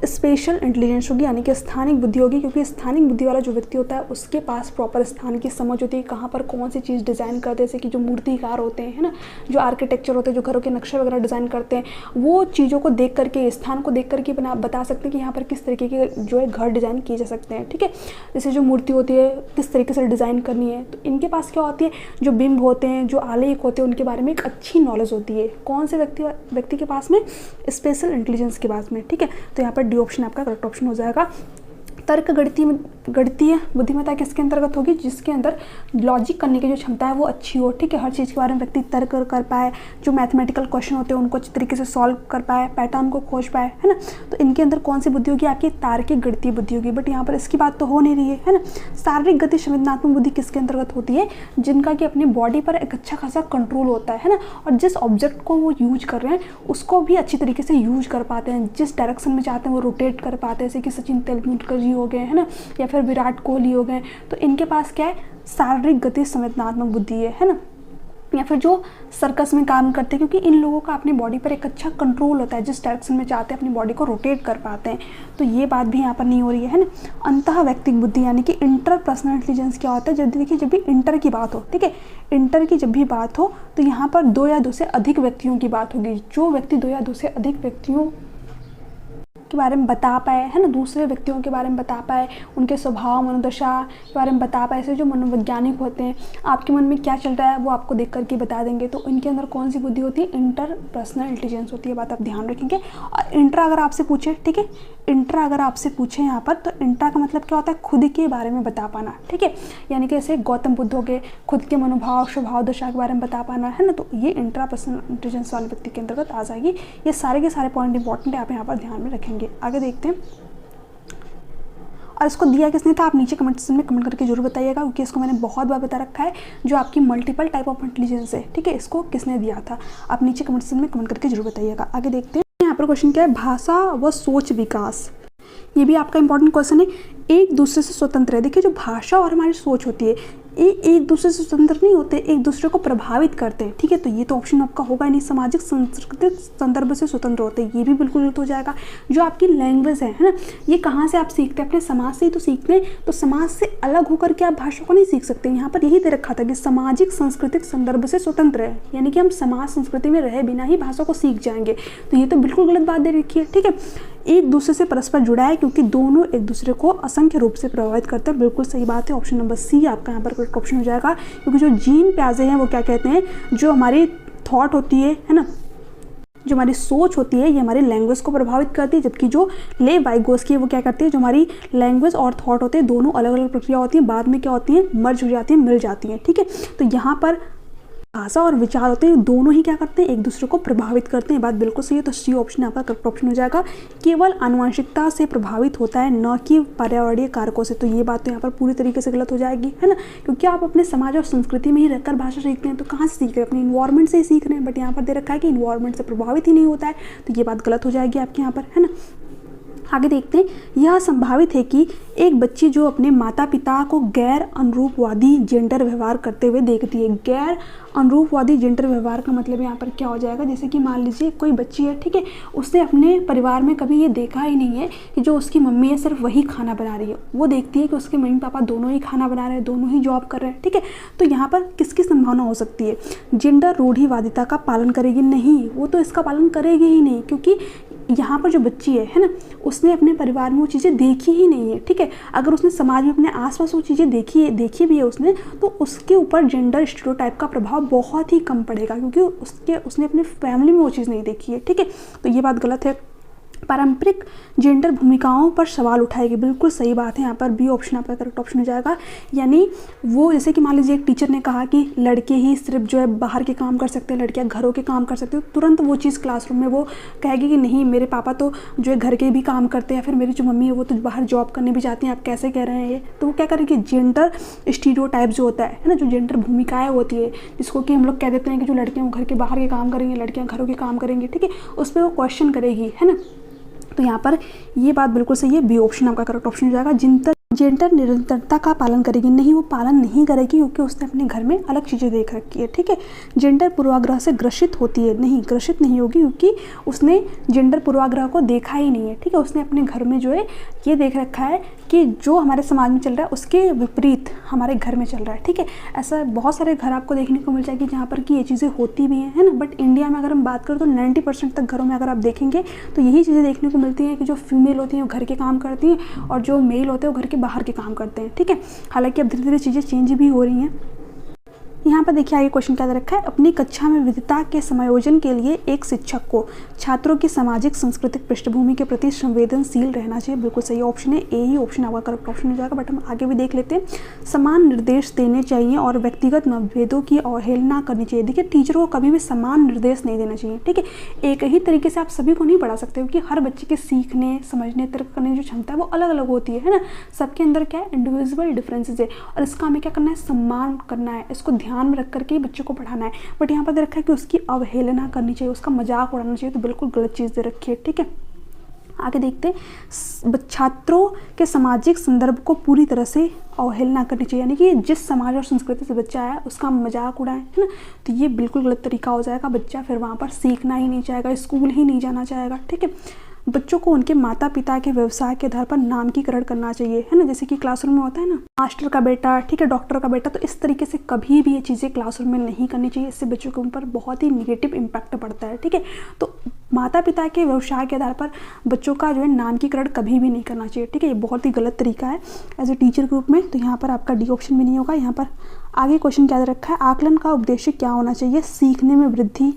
स्पेशल इंटेलिजेंस होगी, यानी कि स्थानिक बुद्धि होगी, क्योंकि स्थानिक बुद्धि वाला जो व्यक्ति होता है उसके पास प्रॉपर स्थान की समझ होती है, कहाँ पर कौन सी चीज़ डिज़ाइन करते हैं। जैसे कि जो मूर्तिकार होते हैं, है ना, जो आर्किटेक्चर होते हैं, जो घरों के नक्शे वगैरह डिज़ाइन करते हैं, वो चीज़ों को देख करके, स्थान को देख करके बता सकते हैं कि यहाँ पर किस तरीके के जो है घर डिज़ाइन किए जा सकते हैं, ठीक है। जैसे जो मूर्ति होती है किस तरीके से डिज़ाइन करनी है, तो इनके पास क्या होती है, जो बिंब होते हैं, जो आलेख होते हैं, उनके बारे में एक अच्छी नॉलेज होती है। कौन से व्यक्ति के पास में, स्पेशल इंटेलिजेंस के पास में, ठीक है। तो यहाँ पर डी ऑप्शन आपका करेक्ट ऑप्शन हो जाएगा। तर्क गणितीय बुद्धिमत्ता किसके अंतर्गत होगी, जिसके अंदर लॉजिक करने की जो क्षमता है वो अच्छी हो, ठीक है। हर चीज़ के बारे में व्यक्ति तर्क कर पाए, जो मैथमेटिकल क्वेश्चन होते हैं उनको अच्छी तरीके से सॉल्व कर पाए, पैटर्न को खोज पाए, है ना। तो इनके अंदर कौन सी बुद्धि होगी, आपकी तार्किक गणितीय बुद्धि होगी। बट यहाँ पर इसकी बात तो हो नहीं रही है ना। शारीरिक गति संवेदनात्मक बुद्धि किसके अंतर्गत होती है, जिनका कि अपनी बॉडी पर एक अच्छा खासा कंट्रोल होता है ना, और जिस ऑब्जेक्ट को वो यूज कर रहे हैं उसको भी अच्छी तरीके से यूज कर पाते हैं, जिस डायरेक्शन में चाहते हैं वो रोटेट कर पाते हैं। जैसे कि सचिन तेंदुलकर जी हो गए, है ना, या फिर विराट कोहली हो गए। तो इनके पास क्या है, शारीरिक गति संवेदनात्मक बुद्धि है ना। या फिर जो सर्कस में काम करते हैं, क्योंकि इन लोगों का अपनी बॉडी पर एक अच्छा कंट्रोल होता है, जिस डायरेक्शन में चाहते हैं अपनी बॉडी को रोटेट कर पाते हैं। तो ये बात भी यहाँ पर नहीं हो रही है ना। अंतः व्यक्तिक बुद्धि यानी कि इंटरपर्सनल इंटेलिजेंस क्या होता है, जब देखिए जब भी इंटर की बात हो, ठीक है, इंटर की जब भी बात हो तो यहाँ पर 2 या 2 से अधिक व्यक्तियों की बात होगी। जो व्यक्ति 2 या 2 से अधिक व्यक्तियों के बारे में बता पाए, है ना, दूसरे व्यक्तियों के बारे में बता पाए, उनके स्वभाव, मनोदशा के बारे में बता पाए। ऐसे जो मनोवैज्ञानिक होते हैं, आपके मन में क्या चल रहा है वो आपको देख करके बता देंगे। तो इनके अंदर कौन सी बुद्धि होती है, इंटरपर्सनल इंटेलिजेंस होती है। बात आप ध्यान रखेंगे। और इंट्रा अगर आपसे पूछे, ठीक है, इंट्रा अगर आपसे पूछे यहाँ पर, तो इंट्रा का मतलब क्या होता है, खुद के बारे में बता पाना, ठीक है। यानी कि जैसे गौतम बुद्ध हो गए, खुद के मनोभाव, स्वभाव, दशा के बारे में बता पाना, है ना। तो ये इंट्रापर्सनल इंटेलिजेंस वाले व्यक्ति के अंतर्गत आ जाएगी। ये सारे के सारे पॉइंट इंपॉर्टेंट है, आप यहाँ पर ध्यान में रखेंगे। आगे देखते हैं। और इसको दिया किसने था, आप नीचे कमेंट सेक्शन में कमेंट करके जरूर बताइएगा, क्योंकि इसको मैंने बहुत बार बता रखा है। जो आपकी मल्टीपल टाइप ऑफ इंटेलिजेंस है, ठीक है, इसको किसने दिया था, आप नीचे कमेंट सेक्शन में कमेंट करके जरूर बताइएगा। आगे देखते हैं। यहाँ पर क्वेश्चन क्या है, भाषा व सोच विकास। ये भी आपका इंपॉर्टेंट क्वेश्चन है, एक दूसरे से स्वतंत्र है। देखिए जो भाषा और हमारी सोच होती है, ये एक दूसरे से स्वतंत्र नहीं होते, एक दूसरे को प्रभावित करते हैं, ठीक है। तो ये तो ऑप्शन आपका होगा नहीं। सामाजिक सांस्कृतिक संदर्भ से स्वतंत्र होते हैं, ये भी बिल्कुल गलत हो जाएगा। जो आपकी लैंग्वेज है ना, ये कहाँ से आप सीखते हैं, अपने समाज से ही तो सीखते हैं। तो समाज से अलग होकर के आप भाषा को नहीं सीख सकते। यहाँ पर यही दे रखा था कि सामाजिक सांस्कृतिक संदर्भ से स्वतंत्र है, यानी कि हम समाज संस्कृति में रहे बिना ही भाषा को सीख जाएंगे। तो ये तो बिल्कुल गलत बात दे रखी है, ठीक है। एक दूसरे से परस्पर जुड़ा है, क्योंकि दोनों एक दूसरे को असंख्य रूप से प्रभावित करते हैं, बिल्कुल सही बात है। ऑप्शन नंबर सी आपका यहाँ पर करेक्ट ऑप्शन हो जाएगा। क्योंकि जो जीन प्याजे हैं वो क्या कहते हैं, जो हमारी थॉट होती है ना, जो हमारी सोच होती है, ये हमारी लैंग्वेज को प्रभावित करती है। जबकि जो ले वाइगोस्की है वो क्या करती है, जो हमारी लैंग्वेज और थॉट होते हैं दोनों अलग अलग प्रक्रिया होती है, बाद में क्या होती है, मर्ज हो जाती है, मिल जाती है, ठीक है। तो यहाँ पर भाषा और विचार होते हैं, दोनों ही क्या करते हैं, एक दूसरे को प्रभावित करते हैं। बात बिल्कुल सही है। तो सी ऑप्शन आपका करेक्ट ऑप्शन हो जाएगा। केवल आनुवंशिकता से प्रभावित होता है, न कि पर्यावरणीय कारकों से। तो ये बात तो यहाँ पर पूरी तरीके से गलत हो जाएगी, है ना, क्योंकि आप अपने समाज और संस्कृति में ही रहकर भाषा सीखते हैं। तो कहाँ से सीख रहे हैं, अपने इन्वायरमेंट से ही सीख रहे हैं। बट यहाँ पर दे रखा है कि इन्वायरमेंट से प्रभावित ही नहीं होता है, तो ये बात गलत हो जाएगी आपके यहाँ पर, है ना। आगे देखते हैं। यह संभावित है कि एक बच्ची जो अपने माता पिता को गैर अनुरूपवादी जेंडर व्यवहार करते हुए देखती है। गैर अनुरूपवादी जेंडर व्यवहार का मतलब यहाँ पर क्या हो जाएगा, जैसे कि मान लीजिए कोई बच्ची है, ठीक है, उसने अपने परिवार में कभी ये देखा ही नहीं है कि जो उसकी मम्मी है सिर्फ वही खाना बना रही है। वो देखती है कि उसके मम्मी पापा दोनों ही खाना बना रहे हैं, दोनों ही जॉब कर रहे हैं, ठीक है। तो यहाँ पर किसकी संभावना हो सकती है, जेंडर रूढ़िवादिता का पालन करेगी? नहीं, वो तो इसका पालन करेगी ही नहीं, क्योंकि यहाँ पर जो बच्ची है ना, उसने अपने परिवार में वो चीज़ें देखी ही नहीं है, ठीक है। अगर उसने समाज में अपने आसपास वो चीज़ें देखी भी है उसने, तो उसके ऊपर जेंडर स्टीरियोटाइप का प्रभाव बहुत ही कम पड़ेगा, क्योंकि उसने अपने फैमिली में वो चीज़ नहीं देखी है, ठीक है। तो ये बात गलत है। पारंपरिक जेंडर भूमिकाओं पर सवाल उठाएगी। बिल्कुल सही बात है, यहाँ पर बी ऑप्शन आपका करेक्ट ऑप्शन हो जाएगा। यानी वो जैसे कि मान लीजिए एक टीचर ने कहा कि लड़के ही सिर्फ जो है बाहर के काम कर सकते हैं, लड़कियाँ घरों के काम कर सकते हो, तुरंत वो चीज़ क्लासरूम में वो कहेगी कि नहीं, मेरे पापा तो जो है घर के भी काम करते हैं, फिर मेरी जो मम्मी है वो तो बाहर जॉब करने भी जाती हैं, आप कैसे कह रहे हैं ये। तो वो क्या करेगी, जेंडर स्टीरियोटाइप जो होता है ना, जो जेंडर भूमिकाएँ होती है, जिसको कि हम लोग कह देते हैं कि जो लड़कियाँ घर के बाहर के काम करेंगी, लड़कियाँ घरों के काम करेंगी, ठीक है, उस पर वो क्वेश्चन करेगी, है ना। तो यहाँ पर ये बात बिल्कुल सही है, बी ऑप्शन आपका करेक्ट ऑप्शन हो जाएगा। जेंडर निरंतरता का पालन करेगी, नहीं वो पालन नहीं करेगी क्योंकि उसने अपने घर में अलग चीज़ें देख रखी है, ठीक है। जेंडर पूर्वाग्रह से ग्रसित होती है, नहीं ग्रसित नहीं होगी क्योंकि उसने जेंडर पूर्वाग्रह को देखा ही नहीं है, ठीक है। उसने अपने घर में जो है ये देख रखा है कि जो हमारे समाज में चल रहा है उसके विपरीत हमारे घर में चल रहा है, ठीक है। ऐसा बहुत सारे घर आपको देखने को मिल जाएगी जहाँ पर कि ये चीज़ें होती भी हैं, है ना। बट इंडिया में अगर हम बात करें तो 90% तक घरों में अगर आप देखेंगे तो यही चीज़ें देखने को मिलती हैं कि जो फीमेल होती हैं वो घर के काम करती हैं और जो मेल होते हैं वो घर के बाहर के काम करते हैं, ठीक है। हालांकि अब धीरे धीरे चीज़ें चेंज भी हो रही हैं। यहाँ पर देखिए आगे क्वेश्चन क्या दे रखा है, अपनी कक्षा में विविधता के समायोजन के लिए एक शिक्षक को छात्रों की सामाजिक सांस्कृतिक पृष्ठभूमि के प्रति संवेदनशील रहना चाहिए। बिल्कुल सही ऑप्शन है, ए ही ऑप्शन आपका करेक्ट ऑप्शन हो जाएगा। बट हम आगे भी देख लेते हैं, समान निर्देश देने चाहिए और व्यक्तिगत मतभेदों की अवहेलना करनी चाहिए। देखिए टीचरों को कभी भी समान निर्देश नहीं देना चाहिए, ठीक है। एक ही तरीके से आप सभी को नहीं पढ़ा सकते क्योंकि हर बच्चे के सीखने, समझने, तर्क करने की जो क्षमता है वो अलग अलग होती है ना। सबके अंदर क्या है, इंडिविजुअल डिफरेंसेस है और इसका हमें क्या करना है, सम्मान करना है, इसको ध्यान में रख करके बच्चों को पढ़ाना है। बट यहाँ पर दे रखा है कि उसकी अवहेलना करनी चाहिए, उसका मजाक उड़ाना चाहिए, तो बिल्कुल गलत चीज़ दे रखी है, ठीक है। आगे देखते हैं, छात्रों के सामाजिक संदर्भ को पूरी तरह से अवहेलना करनी चाहिए, यानी कि जिस समाज और संस्कृति से बच्चा आया उसका मजाक उड़ाएं, है ना। तो ये बिल्कुल गलत तरीका हो जाएगा, बच्चा फिर वहाँ पर सीखना ही नहीं चाहेगा, स्कूल ही नहीं जाना चाहेगा, ठीक है। बच्चों को उनके माता पिता के व्यवसाय के आधार पर नामकीकरण करना चाहिए, है ना। जैसे कि क्लासरूम में होता है ना, मास्टर का बेटा, ठीक है, डॉक्टर का बेटा, तो इस तरीके से कभी भी ये चीज़ें क्लासरूम में नहीं करनी चाहिए। इससे बच्चों के ऊपर बहुत ही निगेटिव इम्पैक्ट पड़ता है, ठीक है। तो माता पिता के व्यवसाय के आधार पर बच्चों का जो है नामकीकरण कभी भी नहीं करना चाहिए, ठीक है। ये बहुत ही गलत तरीका है एज ए टीचर के रूप में। तो यहाँ पर आपका डी ऑप्शन भी नहीं होगा। यहाँ पर आगे क्वेश्चन क्या दे रखा है, आकलन का उद्देश्य क्या होना चाहिए, सीखने में वृद्धि।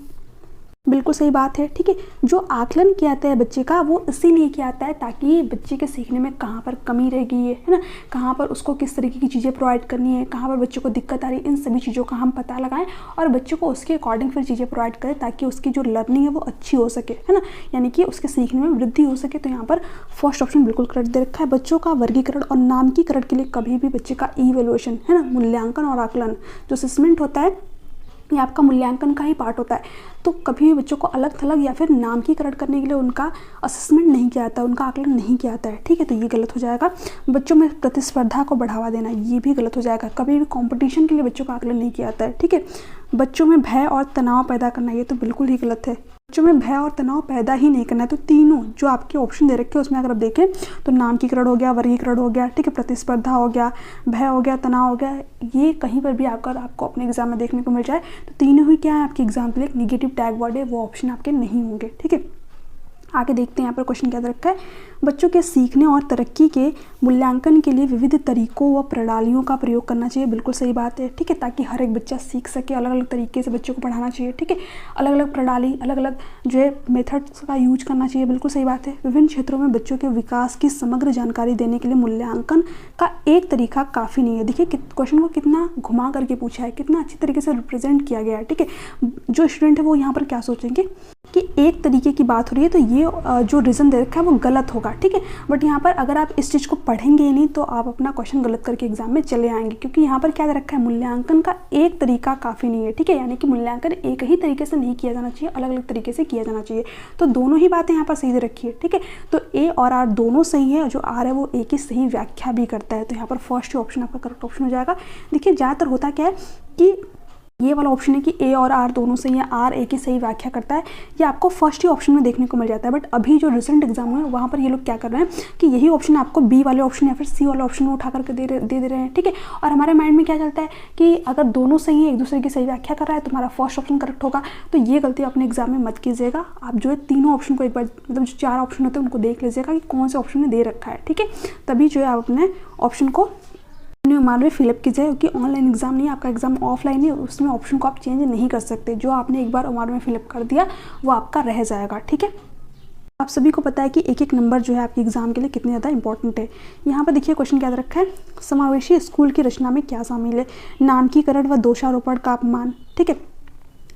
बिल्कुल सही बात है, ठीक है। जो आकलन किया जाता है बच्चे का वो इसीलिए किया जाता है ताकि बच्चे के सीखने में कहाँ पर कमी रह गई है ना, कहाँ पर उसको किस तरीके की चीज़ें प्रोवाइड करनी है, कहाँ पर बच्चों को दिक्कत आ रही है, इन सभी चीज़ों का हम पता लगाएं और बच्चों को उसके अकॉर्डिंग फिर चीज़ें प्रोवाइड करें ताकि उसकी जो लर्निंग है वो अच्छी हो सके, है ना, यानी कि उसके सीखने में वृद्धि हो सके। तो यहाँ पर फर्स्ट ऑप्शन बिल्कुल करेक्ट दे रखा है। बच्चों का वर्गीकरण और नामकीकरण के लिए कभी भी बच्चे का इवैल्यूएशन, है ना, मूल्यांकन और आकलन जो असेसमेंट होता है ये आपका मूल्यांकन का ही पार्ट होता है। तो कभी भी बच्चों को अलग थलग या फिर नामकीकरण करने के लिए उनका असेसमेंट नहीं किया जाता, उनका आकलन नहीं किया जाता है, ठीक है। तो ये गलत हो जाएगा। बच्चों में प्रतिस्पर्धा को बढ़ावा देना, ये भी गलत हो जाएगा। कभी भी कंपटीशन के लिए बच्चों का आकलन नहीं किया जाता है, ठीक है। बच्चों में भय और तनाव पैदा करना, ये तो बिल्कुल ही गलत है। बच्चों में भय और तनाव पैदा ही नहीं करना है। तो तीनों जो आपके ऑप्शन दे रखे हैं उसमें अगर आप देखें तो नामकीकरण हो गया, वर्गीकरण हो गया, ठीक है, प्रतिस्पर्धा हो गया, भय हो गया, तनाव हो गया, ये कहीं पर भी अगर आपको अपने एग्जाम में देखने को मिल जाए तो तीनों ही क्या है आपके एग्जाम के लिए एक निगेटिव टैग वर्ड है, वो ऑप्शन आपके नहीं होंगे, ठीक है। आगे देखते हैं यहाँ पर क्वेश्चन क्या दे रखा है, बच्चों के सीखने और तरक्की के मूल्यांकन के लिए विविध तरीकों व प्रणालियों का प्रयोग करना चाहिए। बिल्कुल सही बात है, ठीक है, ताकि हर एक बच्चा सीख सके। अलग अलग तरीके से बच्चों को पढ़ाना चाहिए, ठीक है, अलग अलग प्रणाली, अलग अलग जो है मेथड्स का यूज करना चाहिए। बिल्कुल सही बात है। विभिन्न क्षेत्रों में बच्चों के विकास की समग्र जानकारी देने के लिए मूल्यांकन का एक तरीका काफ़ी नहीं है। देखिए क्वेश्चन को कितना घुमा करके पूछा है, कितना अच्छी तरीके से रिप्रेजेंट किया गया है, ठीक है। जो स्टूडेंट है वो यहाँ पर क्या सोचेंगे कि एक तरीके की बात हो रही है तो ये जो रीज़न दे रखा है वो गलत होगा, ठीक है। बट यहाँ पर अगर आप इस चीज़ को पढ़ेंगे ही नहीं तो आप अपना क्वेश्चन गलत करके एग्जाम में चले आएंगे, क्योंकि यहाँ पर क्या दे रखा है, मूल्यांकन का एक तरीका काफ़ी नहीं है, ठीक है। यानी कि मूल्यांकन एक ही तरीके से नहीं किया जाना चाहिए, अलग अलग तरीके से किया जाना चाहिए। तो दोनों ही बातें यहाँ पर सही दे रखी है, ठीक है। तो ए और आर दोनों सही है, जो आर है वो ए की सही व्याख्या भी करता है। तो यहाँ पर फर्स्ट ऑप्शन आपका करेक्ट ऑप्शन हो जाएगा। देखिए ज़्यादातर होता क्या है कि ये वाला ऑप्शन है कि ए और आर दोनों सही है, आर ए की सही व्याख्या करता है, ये आपको फर्स्ट ही ऑप्शन में देखने को मिल जाता है। बट अभी जो रिसेंट एग्जाम हुए वहाँ पर ये लोग क्या कर रहे हैं कि यही ऑप्शन आपको बी वाले ऑप्शन या फिर सी वाले ऑप्शन में उठा करके दे रहे हैं, ठीक है। और हमारे माइंड में क्या चलता है कि अगर दोनों सही है, एक दूसरे की सही व्याख्या कर रहा है तो हमारा फर्स्ट ऑप्शन करेक्ट होगा। तो ये गलती अपने एग्जाम में मत कीजिएगा। आप जो है तीनों ऑप्शन को एक बार, मतलब जो 4 ऑप्शन होते हैं उनको देख लीजिएगा कि कौन से ऑप्शन में दे रखा है, ठीक है। तभी जो है आप अपने ऑप्शन को ओएमआर में फिलअप कीजिए, क्योंकि ऑनलाइन एग्जाम नहीं, आपका एग्जाम ऑफलाइन है, उसमें ऑप्शन को आप चेंज नहीं कर सकते। जो आपने एक बार ओएमआर में फिलअप कर दिया वो आपका रह जाएगा, ठीक है। आप सभी को पता है कि एक एक नंबर जो है आपके एग्जाम के लिए कितने ज़्यादा इंपॉर्टेंट है। यहाँ पर देखिए क्वेश्चन क्या रखा है, समावेशी स्कूल की रचना में क्या शामिल है, नामकीकरण व दोषारोपण का अपमान, ठीक है,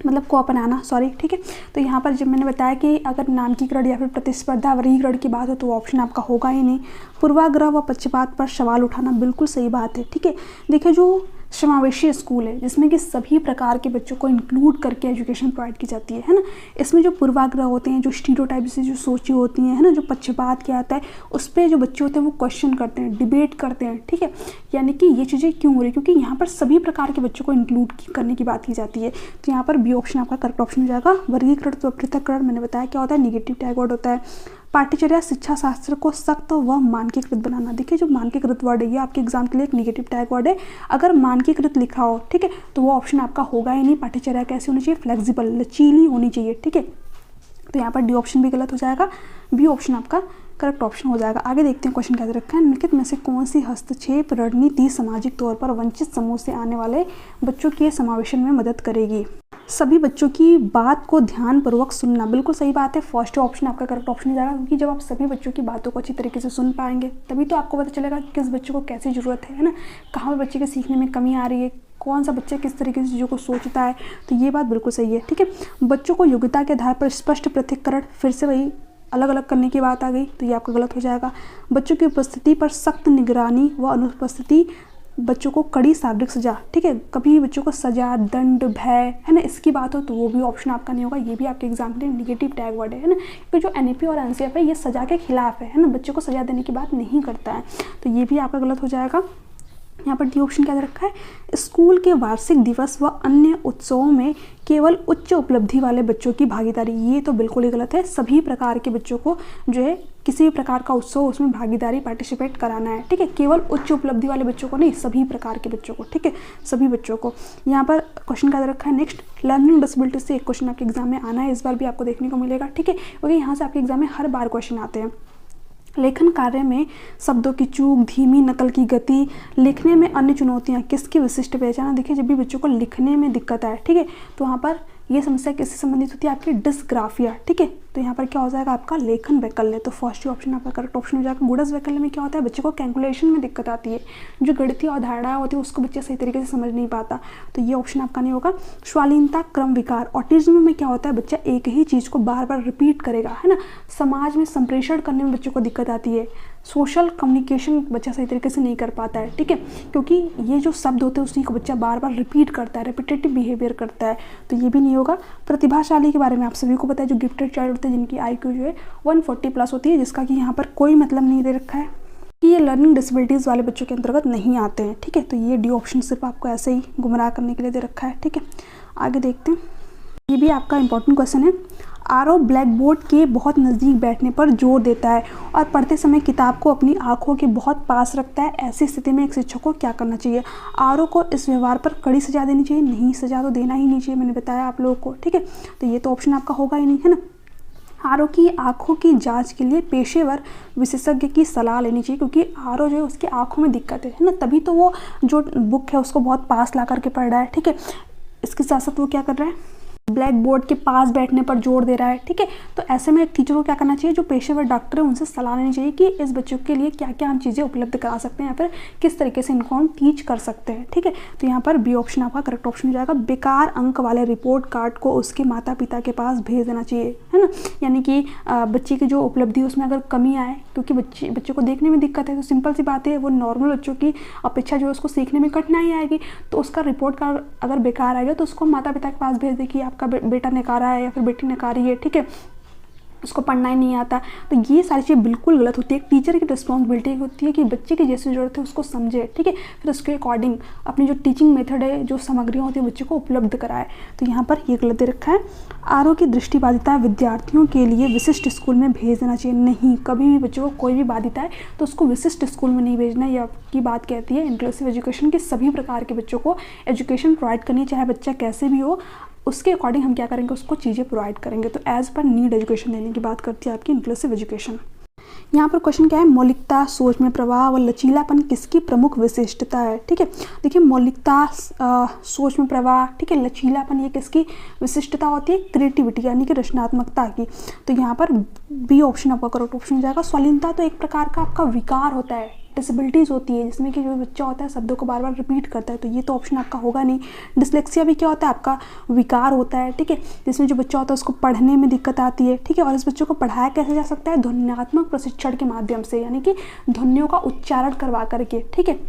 मतलब को अपनाना, सॉरी, ठीक है। तो यहाँ पर जब मैंने बताया कि अगर नामकीकरण या फिर प्रतिस्पर्धा वर्गीकरण की बात हो तो वो ऑप्शन आपका होगा ही नहीं। पूर्वाग्रह व पक्षपात पर सवाल उठाना, बिल्कुल सही बात है, ठीक है। देखिए जो समावेशी स्कूल है जिसमें कि सभी प्रकार के बच्चों को इंक्लूड करके एजुकेशन प्रोवाइड की जाती है ना, इसमें जो पूर्वाग्रह होते हैं, जो स्टीरियोटाइप से जो सोची होती हैं, है ना, जो पक्षपात क्या आता है उस पर जो बच्चे होते हैं वो क्वेश्चन करते हैं, डिबेट करते हैं, ठीक है। यानी कि ये चीज़ें क्यों हो रही है, क्योंकि यहाँ पर सभी प्रकार के बच्चों को इंक्लूड करने की बात की जाती है। तो यहाँ पर बी ऑप्शन आपका करेक्ट ऑप्शन हो जाएगा। वर्गीकरण व पृथक्करण मैंने बताया क्या होता है, निगेटिव टैग वर्ड होता है। पाठ्यचर्या शिक्षा शास्त्र को सख्त व मानकीकृत बनाना, देखिए जो मानकीकृत वर्ड है ये आपके एग्जाम के लिए एक निगेटिव टैग वर्ड है। अगर मानकीकृत लिखा हो, ठीक है, तो वो ऑप्शन आपका होगा ही नहीं। पाठ्यचर्या कैसी होनी चाहिए, फ्लेक्सिबल, लचीली होनी चाहिए, ठीक है। तो यहाँ पर डी ऑप्शन भी गलत हो जाएगा, बी ऑप्शन आपका करेक्ट ऑप्शन हो जाएगा। आगे देखते हैं क्वेश्चन क्या रखा है, निम्नलिखित में से कौन सी हस्तक्षेप रणनीति सामाजिक तौर पर वंचित समूह से आने वाले बच्चों के समावेशन में मदद करेगी। सभी बच्चों की बात को ध्यानपूर्वक सुनना, बिल्कुल सही बात है, फर्स्ट ऑप्शन आपका करेक्ट ऑप्शन हो जाएगा, क्योंकि जब आप सभी बच्चों की बातों को अच्छी तरीके से सुन पाएंगे तभी तो आपको पता चलेगा कि किस बच्चे को कैसी ज़रूरत है ना, कहाँ पर बच्चे के सीखने में कमी आ रही है, कौन सा बच्चा किस तरीके से चीज़ों को सोचता है। तो ये बात बिल्कुल सही है, ठीक है। बच्चों को योग्यता के आधार पर स्पष्ट पृथक्करण, फिर से वही अलग अलग करने की बात आ गई, तो ये आपका गलत हो जाएगा। बच्चों की उपस्थिति पर सख्त निगरानी व अनुपस्थिति, बच्चों को कड़ी शारीरिक सजा, ठीक है, कभी बच्चों को सजा, दंड, भय, है ना, इसकी बात हो तो वो भी ऑप्शन आपका नहीं होगा। ये भी आपके एग्जाम के लिए निगेटिव टैग वर्ड है ना, क्योंकि जो एनईपी और एनसीएफ है ये सजा के खिलाफ है ना, बच्चों को सजा देने की बात नहीं करता है, तो ये भी आपका गलत हो जाएगा। यहाँ पर डी ऑप्शन क्या रखा है, स्कूल के वार्षिक दिवस व अन्य उत्सवों में केवल उच्च उपलब्धि वाले बच्चों की भागीदारी, ये तो बिल्कुल ही गलत है। सभी प्रकार के बच्चों को जो है किसी भी प्रकार का उत्सव उसमें भागीदारी, पार्टिसिपेट कराना है, ठीक है, केवल उच्च उपलब्धि वाले बच्चों को नहीं, सभी प्रकार के बच्चों को, ठीक है, सभी बच्चों को। यहाँ पर क्वेश्चन क्या रखा है, नेक्स्ट लर्निंग डिसेबिलिटी से एक क्वेश्चन आपके एग्जाम में आना है, इस बार भी आपको देखने को मिलेगा, ठीक है, क्योंकि यहाँ से आपके एग्जाम में हर बार क्वेश्चन आते हैं। लेखन कार्य में शब्दों की चूक, धीमी नकल की गति, लिखने में अन्य चुनौतियाँ, किसकी विशिष्ट पहचान। देखिए जब भी बच्चों को लिखने में दिक्कत आए, ठीक है, तो वहाँ पर ये समस्या किससे संबंधित होती है, आपकी डिस्ग्राफिया, ठीक है। तो यहाँ पर क्या हो जाएगा आपका लेखन वैकल्य, तो फर्स्ट ऑप्शन आपका करेक्ट ऑप्शन हो जाएगा। गुणज वैकल्य में क्या होता है, बच्चे को कैलकुलेशन में दिक्कत आती है, जो गणितीय अवधारणाएं होती है उसको बच्चा सही तरीके से समझ नहीं पाता, तो ये ऑप्शन आपका नहीं होगा। स्वालीनता क्रम विकार, ऑटिज्म में क्या होता है, बच्चा एक ही चीज़ को बार बार रिपीट करेगा, है ना, समाज में संप्रेषण करने में बच्चों को दिक्कत आती है, सोशल कम्युनिकेशन बच्चा सही तरीके से नहीं कर पाता है, ठीक है, क्योंकि ये जो शब्द होते हैं उसी को बच्चा बार बार रिपीट करता है, रिपीटेटिव बिहेवियर करता है, तो ये भी नहीं होगा। प्रतिभाशाली के बारे में आप सभी को पता है, जो गिफ्टेड चाइल्ड होते हैं जिनकी IQ जो है 140 प्लस होती है, जिसका कि यहाँ पर कोई मतलब नहीं दे रखा है कि ये लर्निंग डिसेबिलिटीज़ वाले बच्चों के अंतर्गत नहीं आते हैं, ठीक है, तो ये डी ऑप्शन सिर्फ आपको ऐसे ही गुमराह करने के लिए दे रखा है, ठीक है। आगे देखते हैं, ये भी आपका इंपॉर्टेंट क्वेश्चन है। आरव ब्लैक बोर्ड के बहुत नज़दीक बैठने पर जोर देता है और पढ़ते समय किताब को अपनी आंखों के बहुत पास रखता है, ऐसी स्थिति में एक शिक्षक को क्या करना चाहिए। आरव को इस व्यवहार पर कड़ी सजा देनी चाहिए, नहीं, सजा तो देना ही नहीं चाहिए, मैंने बताया आप लोगों को, ठीक है, तो ये तो ऑप्शन आपका होगा ही नहीं, है ना। आरव की आंखों की जांच के लिए पेशेवर विशेषज्ञ की सलाह लेनी चाहिए, क्योंकि आरव जो है उसकी आंखों में दिक्कत है ना, तभी तो वो जो बुक है उसको बहुत पास ला करके पढ़ रहा है, ठीक है। इसके साथ साथ वो क्या कर रहा है, ब्लैक बोर्ड के पास बैठने पर जोर दे रहा है, ठीक है। तो ऐसे में एक टीचर को क्या करना चाहिए, जो पेशेवर डॉक्टर है उनसे सलाह लेनी चाहिए कि इस बच्चों के लिए क्या क्या हम चीज़ें उपलब्ध करा सकते हैं या फिर किस तरीके से इनको हम टीच कर सकते हैं, ठीक है। तो यहाँ पर बी ऑप्शन आपका करेक्ट ऑप्शन हो जाएगा। बेकार अंक वाले रिपोर्ट कार्ड को उसके माता पिता के पास भेज देना चाहिए, है ना, यानी कि बच्चे की जो उपलब्धि उसमें अगर कमी आए, क्योंकि बच्चे को देखने में दिक्कत है, तो सिंपल सी बात है वो नॉर्मल बच्चों की अपेक्षा जो है उसको सीखने में कठिनाई आएगी, तो उसका रिपोर्ट कार्ड अगर बेकार आएगा तो उसको माता पिता के पास भेज दे कि आपका बेटा नकारा है या फिर बेटी नकारी है, ठीक है, उसको पढ़ना ही नहीं आता। तो ये सारी चीज़ें बिल्कुल गलत होती है। एक टीचर की रिस्पॉन्सिबिलिटी होती है कि बच्चे की जैसी ज़रूरत है उसको समझे, ठीक है, फिर उसके अकॉर्डिंग अपनी जो टीचिंग मेथड है, जो सामग्रियाँ होती है बच्चे को उपलब्ध कराए। तो यहाँ पर ये गलत दे रखा है। आरओ की दृष्टिबाधिता विद्यार्थियों के लिए विशिष्ट स्कूल में भेज देना चाहिए, नहीं, कभी भी बच्चों को कोई भी बाधिता है तो उसको विशिष्ट स्कूल में नहीं भेजना। ये आपकी बात कहती है इंक्लूसिव एजुकेशन के सभी प्रकार के बच्चों को एजुकेशन प्रोवाइड करनी, चाहे बच्चा कैसे भी हो, उसके अकॉर्डिंग हम क्या करेंगे, उसको चीज़ें प्रोवाइड करेंगे। तो एज़ पर नीड एजुकेशन देने की बात करती है आपकी इंक्लूसिव एजुकेशन। यहाँ पर क्वेश्चन क्या है, मौलिकता, सोच में प्रवाह और लचीलापन किसकी प्रमुख विशिष्टता है। ठीक है, देखिए मौलिकता, सोच में प्रवाह, ठीक है, लचीलापन, ये किसकी विशिष्टता होती है, क्रिएटिविटी यानी कि रचनात्मकता की। तो यहाँ पर बी ऑप्शन आपका करेक्ट ऑप्शन हो जाएगा। स्वालीनता तो एक प्रकार का आपका विकार होता है, डिसेबिलिटीज़ होती है, जिसमें कि जो बच्चा होता है शब्दों को बार बार रिपीट करता है, तो ये तो ऑप्शन आपका होगा नहीं। डिसलेक्सिया भी क्या होता है, आपका विकार होता है, ठीक है, जिसमें जो बच्चा होता है उसको पढ़ने में दिक्कत आती है, ठीक है, और इस बच्चों को पढ़ाया कैसे जा सकता है, ध्वन्यात्मक प्रशिक्षण के माध्यम से, यानी कि ध्वनियों का उच्चारण करवा करके। ठीक है,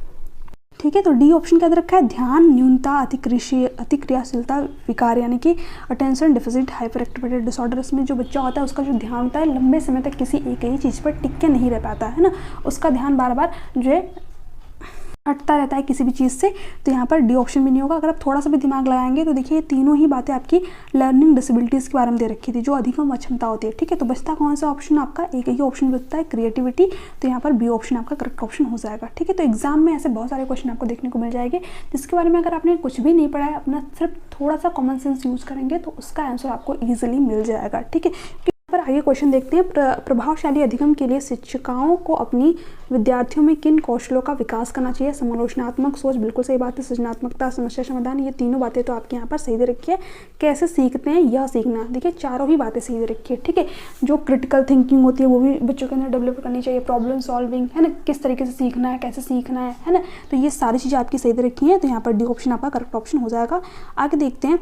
ठीक है, तो डी ऑप्शन क्या दे रखा है, ध्यान न्यूनता, अतिक्रियाशीलता विकार, यानी कि attention deficit hyper activity disorder. इसमें जो बच्चा होता है उसका जो ध्यान होता है लंबे समय तक किसी एक ही चीज़ पर टिक के नहीं रह पाता है ना, उसका ध्यान बार बार जो है हटता रहता है किसी भी चीज़ से। तो यहाँ पर डी ऑप्शन भी नहीं होगा। अगर आप थोड़ा सा भी दिमाग लगाएंगे तो देखिए ये तीनों ही बातें आपकी लर्निंग डिसेबिलिटीज़ के बारे में दे रखी थी, जो अधिकतम अक्षमता होती है। ठीक है, तो बचता कौन सा ऑप्शन, आपका एक ही ऑप्शन बचता है, क्रिएटिविटी। तो यहाँ पर बी ऑप्शन आपका करेक्ट ऑप्शन हो जाएगा। ठीक है, तो एग्जाम में ऐसे बहुत सारे क्वेश्चन आपको देखने को मिल जाएंगे जिसके बारे में अगर आपने कुछ भी नहीं पढ़ा है, अपना सिर्फ थोड़ा सा कॉमन सेंस यूज़ करेंगे तो उसका आंसर आपको ईजिली मिल जाएगा। ठीक है, पर आगे क्वेश्चन देखते हैं। प्रभावशाली अधिगम के लिए शिक्षिकाओं को अपनी विद्यार्थियों में किन कौशलों का विकास करना चाहिए। समालोचनात्मक सोच, बिल्कुल सही बात है। सृजनात्मकता, समस्या समाधान, ये तीनों बातें तो आपके यहाँ पर सही दे रखी है। कैसे सीखते हैं, यह सीखना, देखिए चारों ही बातें सही दे रखी है। ठीक है, जो क्रिटिकल थिंकिंग होती है वो भी बच्चों के अंदर डेवलप करनी चाहिए। प्रॉब्लम सॉल्विंग है ना, किस तरीके से सीखना है, कैसे सीखना है ना, तो ये सारी चीज़ें आपकी सही दे रखी हैं। तो यहाँ पर डी ऑप्शन आपका करेक्ट ऑप्शन हो जाएगा। आगे देखते हैं।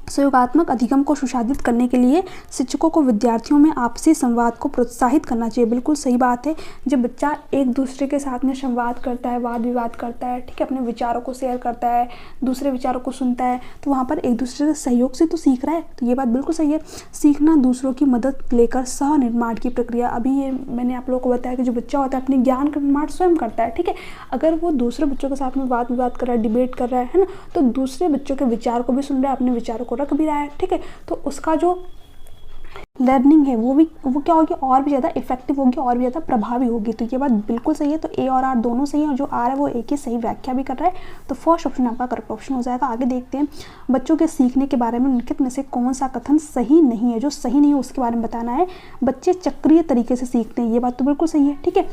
सहयोगात्मक अधिगम को सुशासित करने के लिए शिक्षकों को विद्यार्थियों में आपसी संवाद को प्रोत्साहित करना चाहिए। बिल्कुल सही बात है। जब बच्चा एक दूसरे के साथ में संवाद करता है, वाद विवाद करता है, ठीक है, अपने विचारों को शेयर करता है, दूसरे विचारों को सुनता है, तो वहाँ पर एक दूसरे से सहयोग से तो सीख रहा है। तो ये बात बिल्कुल सही है। सीखना, दूसरों की मदद लेकर सह निर्माण की प्रक्रिया। अभी ये मैंने आप लोगों को बताया कि जो बच्चा होता है अपने ज्ञान का निर्माण स्वयं करता है। ठीक है, अगर वो दूसरे बच्चों के साथ में वाद विवाद कर रहा है, डिबेट कर रहा है ना, तो दूसरे बच्चों के विचार को भी सुन रहा है, अपने विचारों को रख भी रहा है। ठीक है, तो उसका जो लर्निंग है वो क्या होगी, और भी ज़्यादा इफेक्टिव होगी, और भी ज़्यादा प्रभावी होगी। तो ये बात बिल्कुल सही है। तो ए और आर दोनों सही है, और जो आर है वो एक ही सही व्याख्या भी कर रहा है। तो फर्स्ट ऑप्शन आपका करेक्ट ऑप्शन हो जाएगा। आगे देखते हैं। बच्चों के सीखने के बारे में निम्नलिखित में से कौन सा कथन सही नहीं है। जो सही नहीं है उसके बारे में बताना है। बच्चे चक्रीय तरीके से सीखते हैं, ये बात तो बिल्कुल सही है। ठीक है,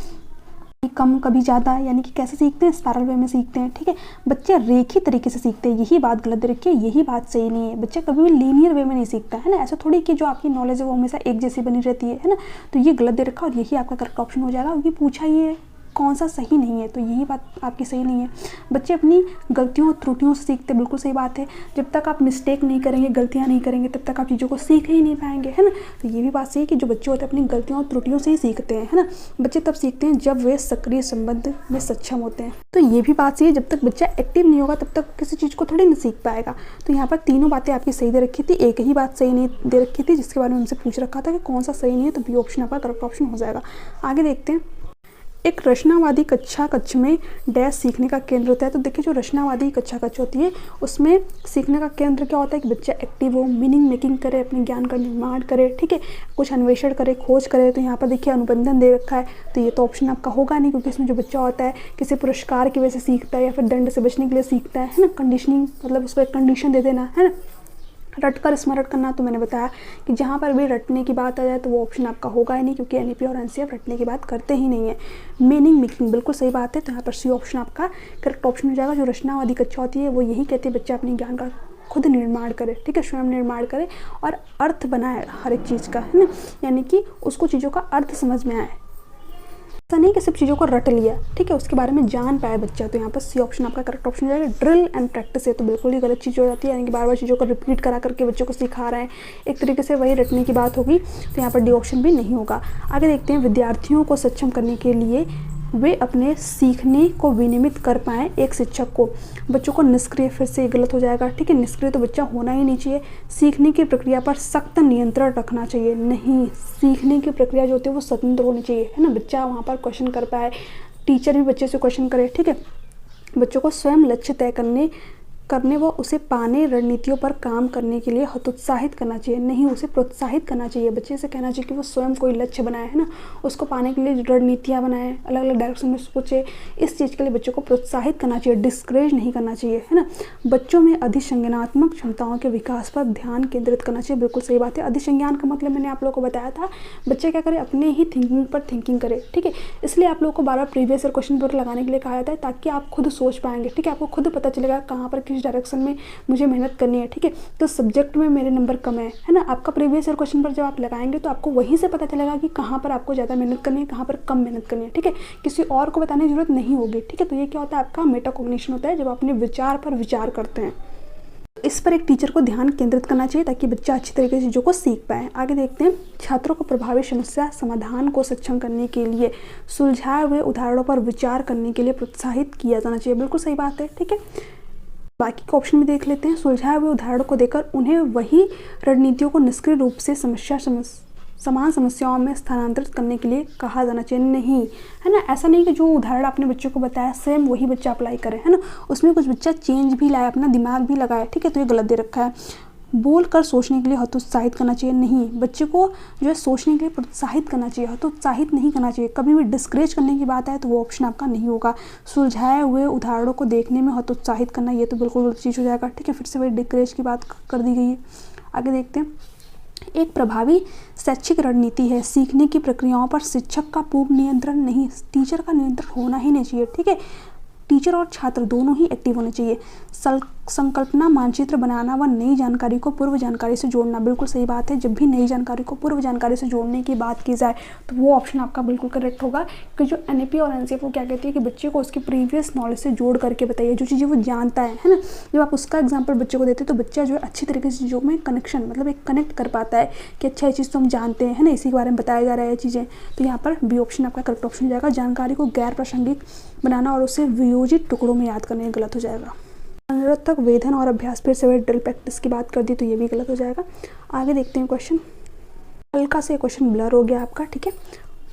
कम कभी ज़्यादा, यानी कि कैसे सीखते हैं, स्पाइरल वे में सीखते हैं। ठीक है, बच्चे रेखीय तरीके से सीखते हैं, यही बात गलत रखिए, यही बात सही नहीं है। बच्चे कभी भी लीनियर वे में नहीं सीखता है ना, ऐसा थोड़ी कि जो आपकी नॉलेज है वो हमेशा एक जैसी बनी रहती है ना, तो ये गलत दे रखा और यही आपका करेक्ट ऑप्शन हो जाएगा। क्योंकि पूछा ये कौन सा सही नहीं है, तो यही बात आपकी सही नहीं है। बच्चे अपनी गलतियों और त्रुटियों से सीखते, बिल्कुल सही बात है। जब तक आप मिस्टेक नहीं करेंगे, गलतियां नहीं करेंगे, तब तक आप चीज़ों को सीख ही नहीं पाएंगे, है ना। तो ये भी बात सही है कि जो बच्चे होते हैं अपनी गलतियों और त्रुटियों से ही सीखते हैं, है ना। बच्चे तब सीखते हैं जब वे सक्रिय संबंध में सक्षम होते हैं। तो ये भी बात सही है, जब तक बच्चा एक्टिव नहीं होगा तब तक किसी चीज़ को थोड़ी नहीं सीख पाएगा। तो यहाँ पर तीनों बातें आपकी सही दे रखी थी, एक ही बात सही नहीं दे रखी थी, जिसके बारे में उनसे पूछ रखा था कि कौन सा सही नहीं है। तो बी ऑप्शन आपका करेक्ट ऑप्शन हो जाएगा। आगे देखते हैं। एक रचनावादी कक्ष में डैश सीखने का केंद्र होता है। तो देखिए जो रचनावादी कक्ष होती है उसमें सीखने का केंद्र क्या होता है कि बच्चा एक्टिव हो, मीनिंग मेकिंग करे, अपने ज्ञान का निर्माण करे, ठीक है, कुछ अन्वेषण करे, खोज करे। तो यहाँ पर देखिए अनुबंधन दे रखा है, तो ये तो ऑप्शन आपका होगा नहीं, क्योंकि इसमें जो बच्चा होता है किसी पुरस्कार की वजह से सीखता है या फिर दंड से बचने के लिए सीखता है ना। कंडीशनिंग मतलब उसको एक कंडीशन दे देना, है ना। रट कर स्मरण करना, तो मैंने बताया कि जहाँ पर भी रटने की बात आ जाए तो वो ऑप्शन आपका होगा ही नहीं, क्योंकि एनईपी और एनसीएफ रटने की बात करते ही नहीं है। मीनिंग मेकिंग बिल्कुल सही बात है। तो यहाँ पर सी ऑप्शन आपका करेक्ट ऑप्शन हो जाएगा। जो रचनावादी कक्षा होती है वो यही कहती है बच्चा अपने ज्ञान का खुद निर्माण करे, ठीक है, स्वयं निर्माण करे और अर्थ बनाए हर एक चीज़ का, है ना, यानी कि उसको चीज़ों का अर्थ समझ में आए। ऐसा नहीं कि सब चीज़ों को रट लिया, ठीक है, उसके बारे में जान पाए बच्चा। तो यहाँ पर सी ऑप्शन आपका करेक्ट ऑप्शन हो जाएगा। ड्रिल एंड प्रैक्टिस है तो बिल्कुल ही गलत चीज़ हो जाती है, यानी कि बार बार चीज़ों को रिपीट करा करके बच्चों को सिखा रहे हैं, एक तरीके से वही रटने की बात होगी। तो यहाँ पर डी ऑप्शन भी नहीं होगा। आगे देखते हैं। विद्यार्थियों को सक्षम करने के लिए वे अपने सीखने को विनियमित कर पाएँ। एक शिक्षक को बच्चों को निष्क्रिय, फिर से गलत हो जाएगा, ठीक है, निष्क्रिय तो बच्चा होना ही नहीं चाहिए। सीखने की प्रक्रिया पर सख्त नियंत्रण रखना चाहिए, नहीं, सीखने की प्रक्रिया जो होती है वो स्वतंत्र होनी चाहिए, है ना। बच्चा वहाँ पर क्वेश्चन कर पाए, टीचर भी बच्चे से क्वेश्चन करे, ठीक है। बच्चों को स्वयं लक्ष्य तय करने करने व उसे पाने रणनीतियों पर काम करने के लिए हतोत्साहित करना चाहिए, नहीं उसे प्रोत्साहित करना चाहिए। बच्चे से कहना चाहिए कि वो स्वयं कोई लक्ष्य बनाए, है ना, उसको पाने के लिए रणनीतियाँ बनाए, अलग अलग डायरेक्शन में सोचे। इस चीज़ के लिए बच्चों को प्रोत्साहित करना चाहिए, डिस्करेज नहीं करना चाहिए, है ना। बच्चों में अधिसंज्ञानात्मक क्षमताओं के विकास पर ध्यान केंद्रित करना चाहिए। बिल्कुल सही बात है। अधिसंज्ञान का मतलब मैंने आप लोगों को बताया था, बच्चे क्या करे, अपने ही थिंकिंग पर थिंकिंग करे, ठीक है। इसलिए आप लोगों को बार बार प्रीवियस ईयर क्वेश्चन पेपर लगाने के लिए कहा जाता है, ताकि आप खुद सोच पाएंगे, ठीक है। आपको खुद पता चलेगा कहाँ पर किस डायरेक्शन में मुझे मेहनत करनी है, ठीक है। तो सब्जेक्ट में मेरे नंबर कम है ना। आपका प्रीवियस ईयर क्वेश्चन पर जब आप लगाएंगे तो आपको वहीं से पता चलेगा कि कहाँ पर आपको ज़्यादा मेहनत करनी है, कहाँ पर कम मेहनत करनी है, ठीक है। किसी और को बताने की जरूरत नहीं होगी, ठीक है। तो ये क्या होता है, आपका मेटाकॉग्निशन होता है, जब आप अपने विचार पर विचार करते हैं। इस पर एक टीचर को ध्यान केंद्रित करना चाहिए ताकि बच्चा अच्छी तरीके से चीज़ों को सीख पाए। आगे देखते हैं, छात्रों को प्रभावी समस्या समाधान को सक्षम करने के लिए सुलझाए हुए उदाहरणों पर विचार करने के लिए प्रोत्साहित किया जाना चाहिए। बिल्कुल सही बात है, ठीक है। बाकी के ऑप्शन में देख लेते हैं। सुलझाए हुए उदाहरणों को देकर उन्हें वही रणनीतियों को निष्क्रिय रूप से समान समस्याओं में स्थानांतरित करने के लिए कहा जाना चाहिए, नहीं, है ना। ऐसा नहीं कि जो उदाहरण आपने बच्चों को बताया सेम वही बच्चा अप्लाई करे, है ना। उसमें कुछ बच्चा चेंज भी लाए, अपना दिमाग भी लगाए, ठीक है। तो ये गलत दे रखा है। बोल कर सोचने के लिए हतोत्साहित करना चाहिए, नहीं, बच्चे को जो है सोचने के लिए प्रोत्साहित करना चाहिए, हतोत्साहित नहीं करना चाहिए। कभी भी डिस्करेज करने की बात आए तो वो ऑप्शन आपका नहीं होगा। सुलझाए हुए उदाहरणों को देखने में हतोत्साहित करना, ये तो बिल्कुल गलत चीज़ हो जाएगा, ठीक है। फिर से वही डिस्करेज की बात कर दी गई है। आगे देखते हैं, एक प्रभावी शैक्षिक रणनीति है सीखने की प्रक्रियाओं पर शिक्षक का पूर्ण नियंत्रण नहीं, टीचर का नियंत्रण होना ही नहीं चाहिए, ठीक है। टीचर और छात्र दोनों ही एक्टिव होने चाहिए। संकल्पना मानचित्र बनाना व नई जानकारी को पूर्व जानकारी से जोड़ना, बिल्कुल सही बात है। जब भी नई जानकारी को पूर्व जानकारी से जोड़ने की बात की जाए तो वो ऑप्शन आपका बिल्कुल करेक्ट होगा, कि जो एनईपी और एनसीएफ वो क्या कहती है कि बच्चे को उसकी प्रीवियस नॉलेज से जोड़ करके बताइए, जो चीज़ें वो जानता है ना। जब आप उसका एग्जाम्पल बच्चे को देते हैं तो बच्चा जो है अच्छी तरीके से चीज़ों में कनेक्शन, मतलब एक कनेक्ट कर पाता है कि अच्छा ये चीज़ तो हम जानते हैं, है ना, इसी के बारे में बताया जा रहा है चीज़ें। तो यहाँ पर बी ऑप्शन आपका करेक्ट ऑप्शन हो जाएगा। जानकारी को गैर प्रासंगिक बनाना और उसे वियोजित टुकड़ों में याद करना गलत हो जाएगा। अनिरर्थक वेधन और अभ्यास, फिर से वही ड्रिल प्रैक्टिस की बात कर दी तो ये भी गलत हो जाएगा। आगे देखते हैं क्वेश्चन। हल्का से क्वेश्चन ब्लर हो गया आपका, ठीक है,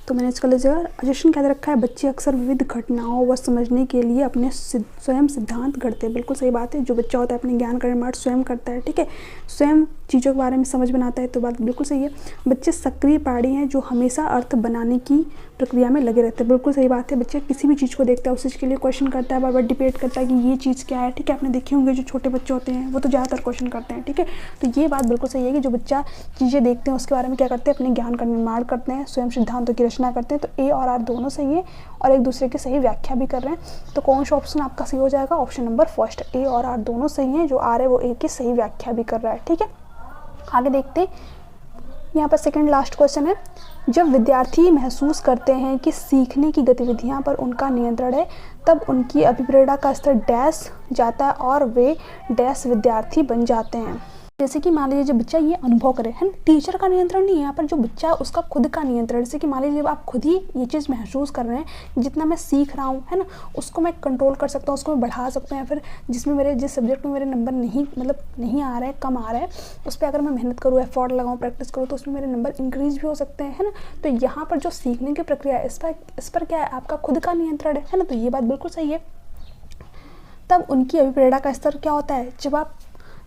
तो मैंने इसका लीजिएगा। सजेशन क्या दे रखा है, बच्चे अक्सर विविध घटनाओं व समझने के लिए अपने स्वयं सिद्धांत गढ़ते हैं। बिल्कुल सही बात है। जो बच्चा होता है अपने ज्ञान का निर्माण स्वयं करता है, ठीक है, स्वयं चीज़ों के बारे में समझ बनाता है, तो बात बिल्कुल सही है। बच्चे सक्रिय प्राणी हैं जो हमेशा अर्थ बनाने की प्रक्रिया में लगे रहते हैं। बिल्कुल सही बात है। बच्चे किसी भी चीज़ को देखता है उस चीज़ के लिए क्वेश्चन करता है, बार बार डिबेट करता है कि ये चीज़ क्या है, ठीक है। आपने देखे होंगे जो छोटे बच्चे होते हैं वो तो ज़्यादातर क्वेश्चन करते हैं, ठीक है। तो ये बात बिल्कुल सही है कि जो बच्चा चीज़ें देखते हैं उसके बारे में क्या करते हैं, अपने ज्ञान का निर्माण करते हैं, स्वयं सिद्धांतों की रचना करते हैं। तो ए और आर दोनों सही है और एक दूसरे की सही व्याख्या भी कर रहे हैं। तो कौन सा ऑप्शन आपका सही हो जाएगा, ऑप्शन नंबर फर्स्ट। ए और आर दोनों सही हैं, जो आर है वो ए की सही व्याख्या भी कर रहा है, ठीक है। आगे देखते हैं, यहाँ पर सेकंड लास्ट क्वेश्चन है। जब विद्यार्थी महसूस करते हैं कि सीखने की गतिविधियाँ पर उनका नियंत्रण है तब उनकी अभिप्रेरणा का स्तर डैश जाता है और वे डैश विद्यार्थी बन जाते हैं। जैसे कि मान लीजिए जब बच्चा ये अनुभव करे, है ना, टीचर का नियंत्रण नहीं है यहाँ पर, जो बच्चा है उसका खुद का नियंत्रण। जैसे कि मान लीजिए जब आप खुद ही ये चीज़ महसूस कर रहे हैं, जितना मैं सीख रहा हूँ, है ना, उसको मैं कंट्रोल कर सकता हूँ, उसको मैं बढ़ा सकता हूँ, या फिर जिस सब्जेक्ट में मेरे नंबर नहीं आ रहे हैं, कम आ रहा है, उस पर अगर मैं मेहनत करूँ, एफर्ट लगाऊँ, प्रैक्टिस करूँ तो उसमें मेरे नंबर इंक्रीज भी हो सकते हैं, है ना। तो यहाँ पर जो सीखने की प्रक्रिया है इस पर क्या है, आपका खुद का नियंत्रण है ना। तो ये बात बिल्कुल सही है। तब उनकी अभिप्रेरणा का स्तर क्या होता है, जब आप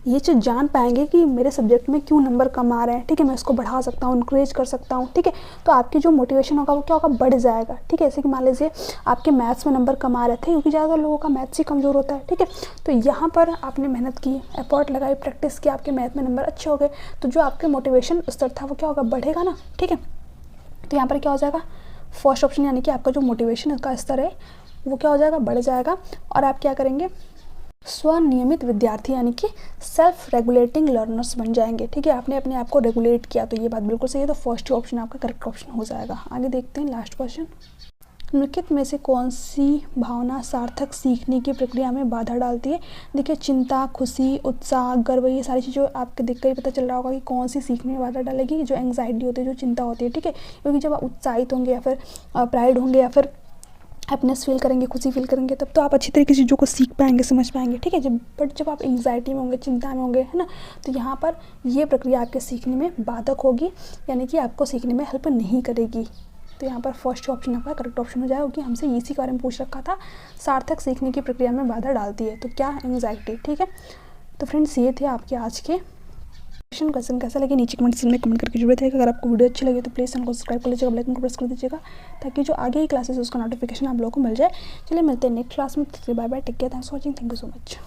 ये चीज़ जान पाएंगे कि मेरे सब्जेक्ट में क्यों नंबर कम आ रहे हैं, ठीक है, मैं इसको बढ़ा सकता हूँ, इनक्रेज कर सकता हूँ, ठीक है। तो आपकी जो मोटिवेशन होगा वो क्या होगा, बढ़ जाएगा, ठीक है। जैसे कि मान लीजिए आपके मैथ्स में नंबर कम आ रहे थे, क्योंकि ज़्यादातर लोगों का मैथ्स ही कमज़ोर होता है, ठीक है। तो यहाँ पर आपने मेहनत की, एफर्ट लगाई, प्रैक्टिस की, आपके मैथ में नंबर अच्छे हो गए, तो जो आपके मोटिवेशन स्तर था वो क्या होगा, बढ़ेगा ना, ठीक है। तो यहाँ पर क्या हो जाएगा, फर्स्ट ऑप्शन, यानी कि आपका जो मोटिवेशन का स्तर है वो क्या हो जाएगा, बढ़ जाएगा। और आप क्या करेंगे, स्वनियमित विद्यार्थी यानी कि सेल्फ रेगुलेटिंग लर्नर्स बन जाएंगे, ठीक है। आपने अपने आप को रेगुलेट किया, तो ये बात बिल्कुल सही है। तो फर्स्ट ऑप्शन आपका करेक्ट ऑप्शन हो जाएगा। आगे देखते हैं लास्ट क्वेश्चन। निम्नलिखित में से कौन सी भावना सार्थक सीखने की प्रक्रिया में बाधा डालती है। देखिए, चिंता, खुशी, उत्साह, गर्व, ये सारी चीज़ें आपके देख कर ही पता चल रहा होगा कि कौन सी सीखने में बाधा डालेगी। जो एंग्जाइटी होती है, जो चिंता होती है, ठीक है, क्योंकि जब आप उत्साहित होंगे या फिर प्राइड होंगे या फिर हैप्पीनेस फील करेंगे, खुशी फील करेंगे, तब तो आप अच्छी तरीके से चीज़ों को सीख पाएंगे, समझ पाएंगे, ठीक है। जब आप एंग्जाइटी में होंगे, चिंता में होंगे, है ना, तो यहाँ पर ये प्रक्रिया आपके सीखने में बाधक होगी, यानी कि आपको सीखने में हेल्प नहीं करेगी। तो यहाँ पर फर्स्ट ऑप्शन आपका करेक्ट ऑप्शन हो जाएगा, क्योंकि हमसे इसी के बारे में पूछ रखा था, सार्थक सीखने की प्रक्रिया में बाधा डालती है, तो क्या एंग्जाइटी। ठीक है, तो फ्रेंड्स ये थे आपके आज के क्वेश्चन। कैसा लगे नीचे कमेंट सेक्शन में कमेंट करके जरूरत है। अगर आपको वीडियो अच्छी लगे तो प्लीज़ चैनल को सब्सक्राइब कर लीजिएगा, बेल आइकन को प्रेस कर दीजिएगा, ताकि जो आगे की क्लासेस है उसका नोटिफिकेशन आप लोगों को मिल जाए। चलिए मिलते हैं नेक्स्ट क्लास में। Bye bye, take care, thanks for watching, thank you so much.